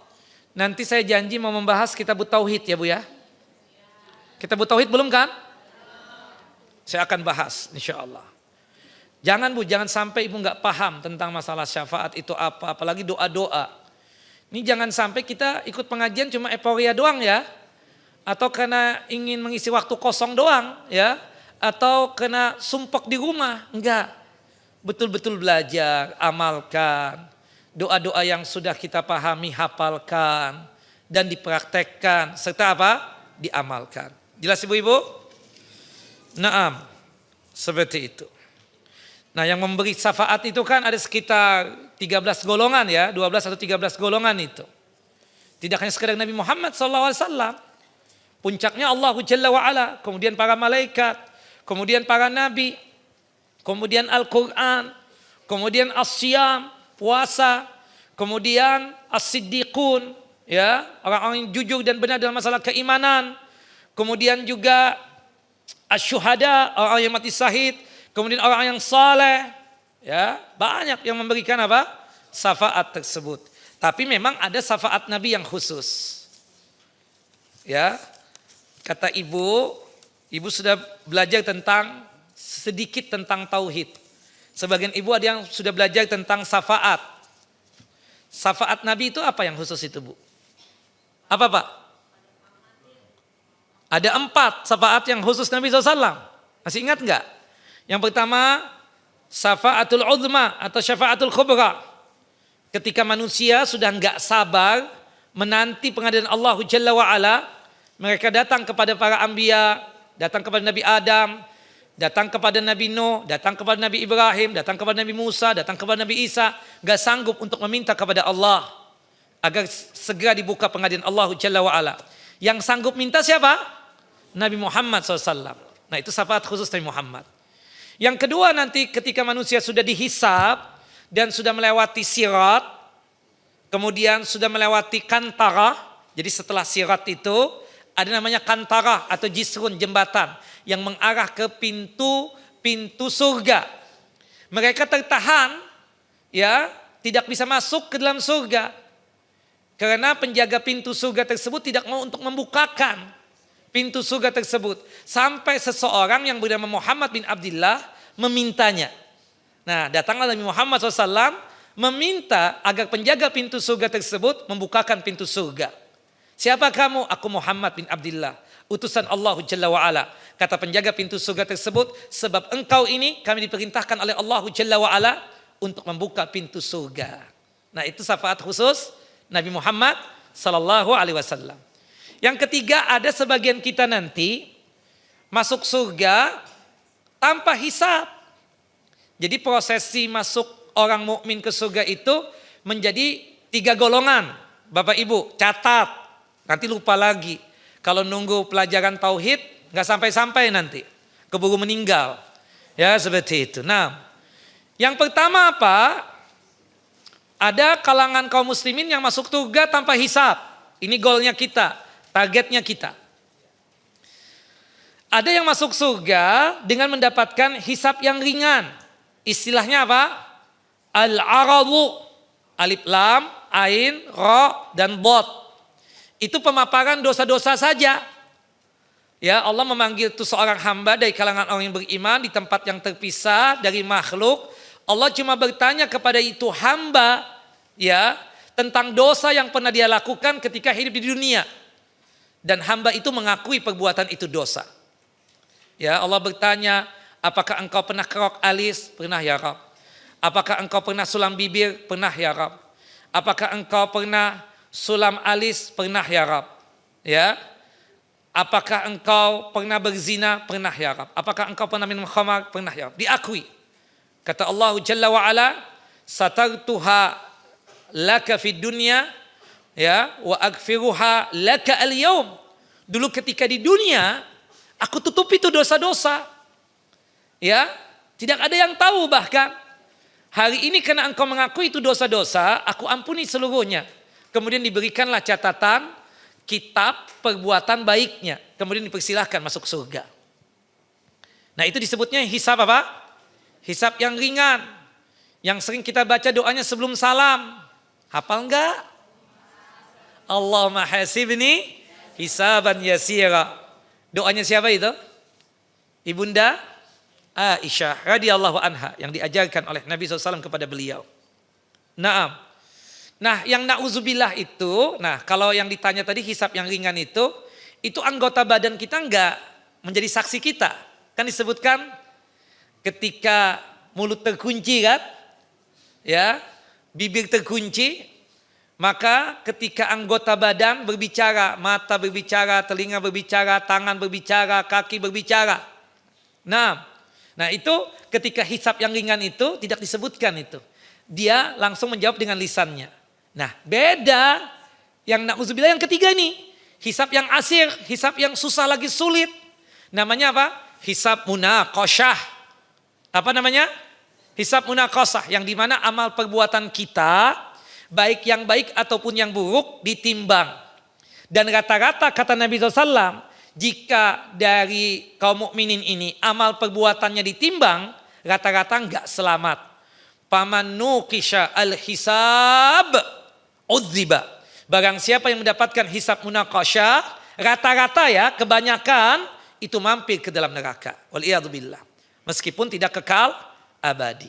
Nanti saya janji mau membahas kitab tauhid ya Bu ya. Kitab tauhid belum kan? Saya akan bahas insya Allah. Jangan Bu, jangan sampai ibu nggak paham tentang masalah syafaat itu apa. Apalagi doa-doa. Ini jangan sampai kita ikut pengajian cuma euforia doang ya. Atau karena ingin mengisi waktu kosong doang ya. Atau karena sumpek di rumah. Enggak. Betul-betul belajar, amalkan. Doa-doa yang sudah kita pahami, hafalkan. Dan dipraktekkan. Serta diamalkan. Jelas ibu-ibu? Naam. Seperti itu. Nah yang memberi syafaat itu kan ada sekitar 13 golongan ya, 12 atau 13 golongan itu. Tidak hanya sekedar Nabi Muhammad SAW. Puncaknya Allah Jalla wa'ala, kemudian para malaikat, kemudian para nabi, kemudian Al-Quran, kemudian as-siyam, puasa, kemudian as-siddiqun, ya, orang-orang yang jujur dan benar dalam masalah keimanan, kemudian juga asy-syuhada, orang yang mati syahid, kemudian orang yang saleh, ya, banyak yang memberikan syafaat tersebut. Tapi memang ada syafaat Nabi yang khusus. Ya. Kata ibu sudah belajar sedikit tentang tauhid. Sebagian ibu ada yang sudah belajar tentang syafaat. Syafaat Nabi itu apa yang khusus itu Bu? Apa Pak? Ada 4 syafaat yang khusus Nabi SAW. Masih ingat enggak? Yang pertama, syafaatul uzma atau syafaatul kubra. Ketika manusia sudah enggak sabar menanti pengadilan Allah Jalla wa'ala, mereka datang kepada para anbiya, datang kepada Nabi Adam, datang kepada Nabi Nuh, datang kepada Nabi Ibrahim, datang kepada Nabi Musa, datang kepada Nabi Isa, gak sanggup untuk meminta kepada Allah agar segera dibuka pengadilan Allah Jalla wa'ala. Yang sanggup minta siapa? Nabi Muhammad SAW. Nah itu syafaat khusus Nabi Muhammad. Yang kedua nanti ketika manusia sudah dihisab dan sudah melewati sirat, kemudian sudah melewati kantara. Jadi setelah sirat itu ada namanya kantara atau jisrun, jembatan yang mengarah ke pintu surga. Mereka tertahan, ya, tidak bisa masuk ke dalam surga karena penjaga pintu surga tersebut tidak mau untuk membukakan pintu surga tersebut sampai seseorang yang bernama Muhammad bin Abdullah memintanya. Nah, datanglah Nabi Muhammad SAW meminta agar penjaga pintu surga tersebut membukakan pintu surga. Siapa kamu? Aku Muhammad bin Abdullah, utusan Allah Jalla wa'ala. Kata penjaga pintu surga tersebut, sebab engkau ini kami diperintahkan oleh Allah Jalla wa'ala untuk membuka pintu surga. Nah itu syafaat khusus Nabi Muhammad SAW. Yang ketiga, ada sebagian kita nanti masuk surga tanpa hisab. Jadi prosesi masuk orang mukmin ke surga itu menjadi 3 golongan. Bapak Ibu catat, nanti lupa lagi. Kalau nunggu pelajaran tauhid nggak sampai-sampai nanti, keburu meninggal. Ya seperti itu. Nah, yang pertama apa? Ada kalangan kaum muslimin yang masuk surga tanpa hisab. Ini goalnya kita, targetnya kita. Ada yang masuk surga dengan mendapatkan hisab yang ringan. Istilahnya apa? Al-aradu, alif lam, ain, ra, dan bot. Itu pemaparan dosa-dosa saja. Ya, Allah memanggil itu seorang hamba dari kalangan orang yang beriman di tempat yang terpisah dari makhluk. Allah cuma bertanya kepada itu hamba, ya, tentang dosa yang pernah dia lakukan ketika hidup di dunia. Dan hamba itu mengakui perbuatan itu dosa. Ya, Allah bertanya, apakah engkau pernah kerok alis? Pernah ya Rabb. Apakah engkau pernah sulam bibir? Pernah ya Rabb. Apakah engkau pernah sulam alis? Pernah ya Rabb. Ya. Apakah engkau pernah berzina? Pernah ya Rabb. Apakah engkau pernah minum khamar? Pernah ya Rabb. Diakui. Kata Allah Jalla wa Ala, satartuha laka fid dunya, ya, wa aghfiruha laka al-yaum. Dulu ketika di dunia, aku tutupi itu dosa-dosa. Ya, tidak ada yang tahu bahkan. Hari ini karena engkau mengakui itu dosa-dosa, aku ampuni seluruhnya. Kemudian diberikanlah catatan kitab perbuatan baiknya. Kemudian dipersilahkan masuk surga. Nah itu disebutnya hisab apa? Hisab yang ringan. Yang sering kita baca doanya sebelum salam. Hafal enggak? Allahumma hasibni hisaban yasira. Doanya siapa itu? Ibunda Aisyah radhiyallahu anha yang diajarkan oleh Nabi SAW kepada beliau. Naam. Nah yang na'udzubillah itu, nah kalau yang ditanya tadi hisab yang ringan itu anggota badan kita enggak menjadi saksi kita. Kan disebutkan ketika mulut terkunci kan, ya, bibir terkunci, maka ketika anggota badan berbicara, mata berbicara, telinga berbicara, tangan berbicara, kaki berbicara. Nah itu ketika hisab yang ringan itu tidak disebutkan itu. Dia langsung menjawab dengan lisannya. Nah beda yang na'udzubillah yang ketiga nih. Hisab yang asir, hisab yang susah lagi sulit. Namanya apa? Hisab munaqasyah. Apa namanya? Hisab munaqasyah. Yang dimana amal perbuatan kita, baik yang baik ataupun yang buruk ditimbang. Dan rata-rata kata Nabi SAW, jika dari kaum mukminin ini amal perbuatannya ditimbang, rata-rata enggak selamat. Paman nuqisha al-hisab udziba. Barang siapa yang mendapatkan hisab munaqasyah, rata-rata ya, kebanyakan itu mampir ke dalam neraka. Waliyadzubillah. Meskipun tidak kekal abadi.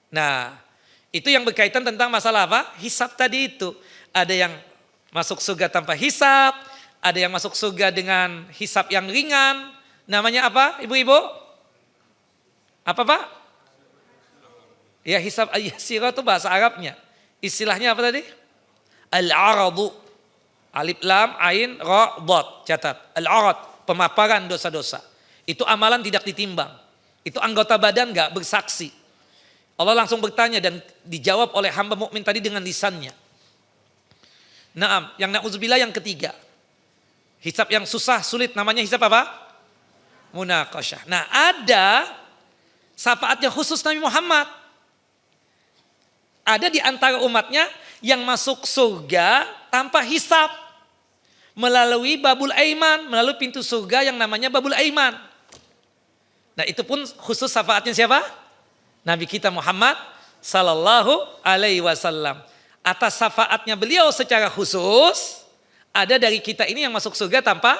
Nah, itu yang berkaitan tentang masalah apa? Hisab tadi itu. Ada yang masuk surga tanpa hisab, ada yang masuk surga dengan hisab yang ringan. Namanya apa ibu-ibu? Apa Pak? Ya hisab al-yasira itu bahasa Arabnya. Istilahnya apa tadi? Al-aradu. Alif lam, ain, ra, dot. Catat. Al-arad, pemaparan dosa-dosa. Itu amalan tidak ditimbang. Itu anggota badan gak bersaksi. Allah langsung bertanya dan dijawab oleh hamba mukmin tadi dengan lisannya. Naam, yang na'udzubillah yang ketiga. Hisab yang susah, sulit, namanya hisab apa? Munaqasyah. Nah, ada syafaatnya khusus Nabi Muhammad. Ada di antara umatnya yang masuk surga tanpa hisab. Melalui babul aiman, melalui pintu surga yang namanya babul aiman. Nah, itu pun khusus syafaatnya siapa? Nabi kita Muhammad sallallahu alaihi wasallam. Atas syafaatnya beliau secara khusus, ada dari kita ini yang masuk surga tanpa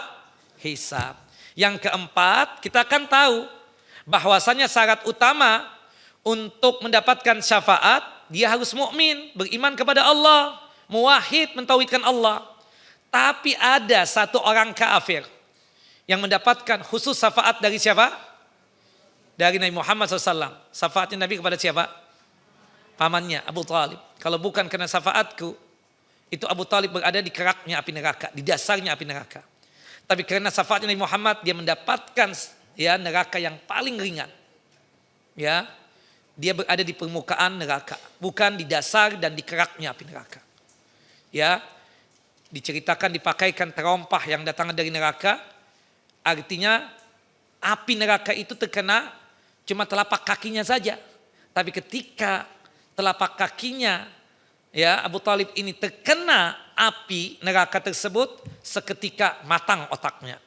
hisab. Yang keempat, kita akan tahu bahwasanya syarat utama untuk mendapatkan syafaat, dia harus mukmin, beriman kepada Allah, muwahhid, mentauhidkan Allah. Tapi ada satu orang kafir yang mendapatkan khusus syafaat dari siapa? Dari Nabi Muhammad SAW. Syafaatnya Nabi kepada siapa? Pamannya Abu Talib. Kalau bukan karena syafaatku, itu Abu Talib berada di keraknya api neraka, di dasarnya api neraka. Tapi karena syafaatnya Nabi Muhammad, dia mendapatkan ya neraka yang paling ringan. Ya, dia berada di permukaan neraka, bukan di dasar dan di keraknya api neraka. Ya, diceritakan dipakaikan terompah yang datang dari neraka, artinya api neraka itu terkena cuma telapak kakinya saja. Tapi ketika telapak kakinya ya Abu Talib ini terkena api neraka tersebut, seketika matang otaknya.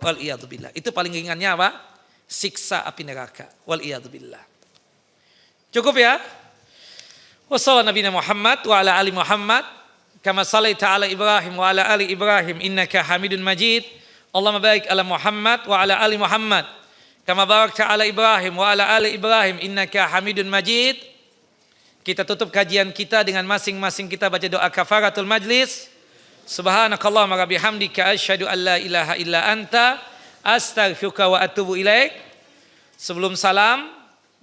Wal'iyadzubillah. Itu paling ringannya apa? Siksa api neraka. Wal'iyadzubillah. Cukup ya? Wassallallahu Nabi Muhammad wa ala ali Muhammad. Kama sallaita ala Ibrahim wa ala ali Ibrahim innaka Hamidun Majid. Allahumma barik ala Muhammad wa ala ali Muhammad. Kama barakta ala Ibrahim wa ala ali Ibrahim innaka Hamidun Majid. Kita tutup kajian kita dengan masing-masing kita baca doa kafaratul majlis. Subhanakallahumma wa bihamdika asyhadu an la ilaha illa anta astaghfiruka wa atubu ilaik. Sebelum salam,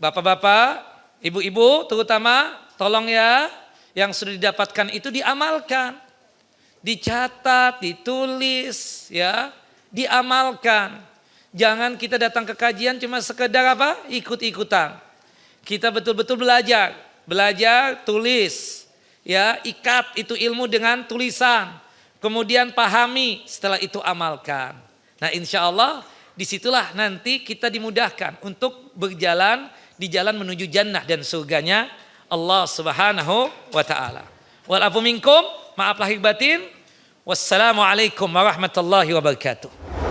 bapak-bapak, ibu-ibu terutama, tolong ya, yang sudah didapatkan itu diamalkan. Dicatat, ditulis, ya, diamalkan. Jangan kita datang ke kajian cuma sekedar apa? Ikut-ikutan. Kita betul-betul belajar, tulis, ya, ikat itu ilmu dengan tulisan. Kemudian pahami, setelah itu amalkan. Nah, insya Allah disitulah nanti kita dimudahkan untuk berjalan di jalan menuju jannah dan surganya Allah Subhanahu wa taala. Wal afu minkum, maaf lahir batin. Wassalamualaikum warahmatullahi wabarakatuh.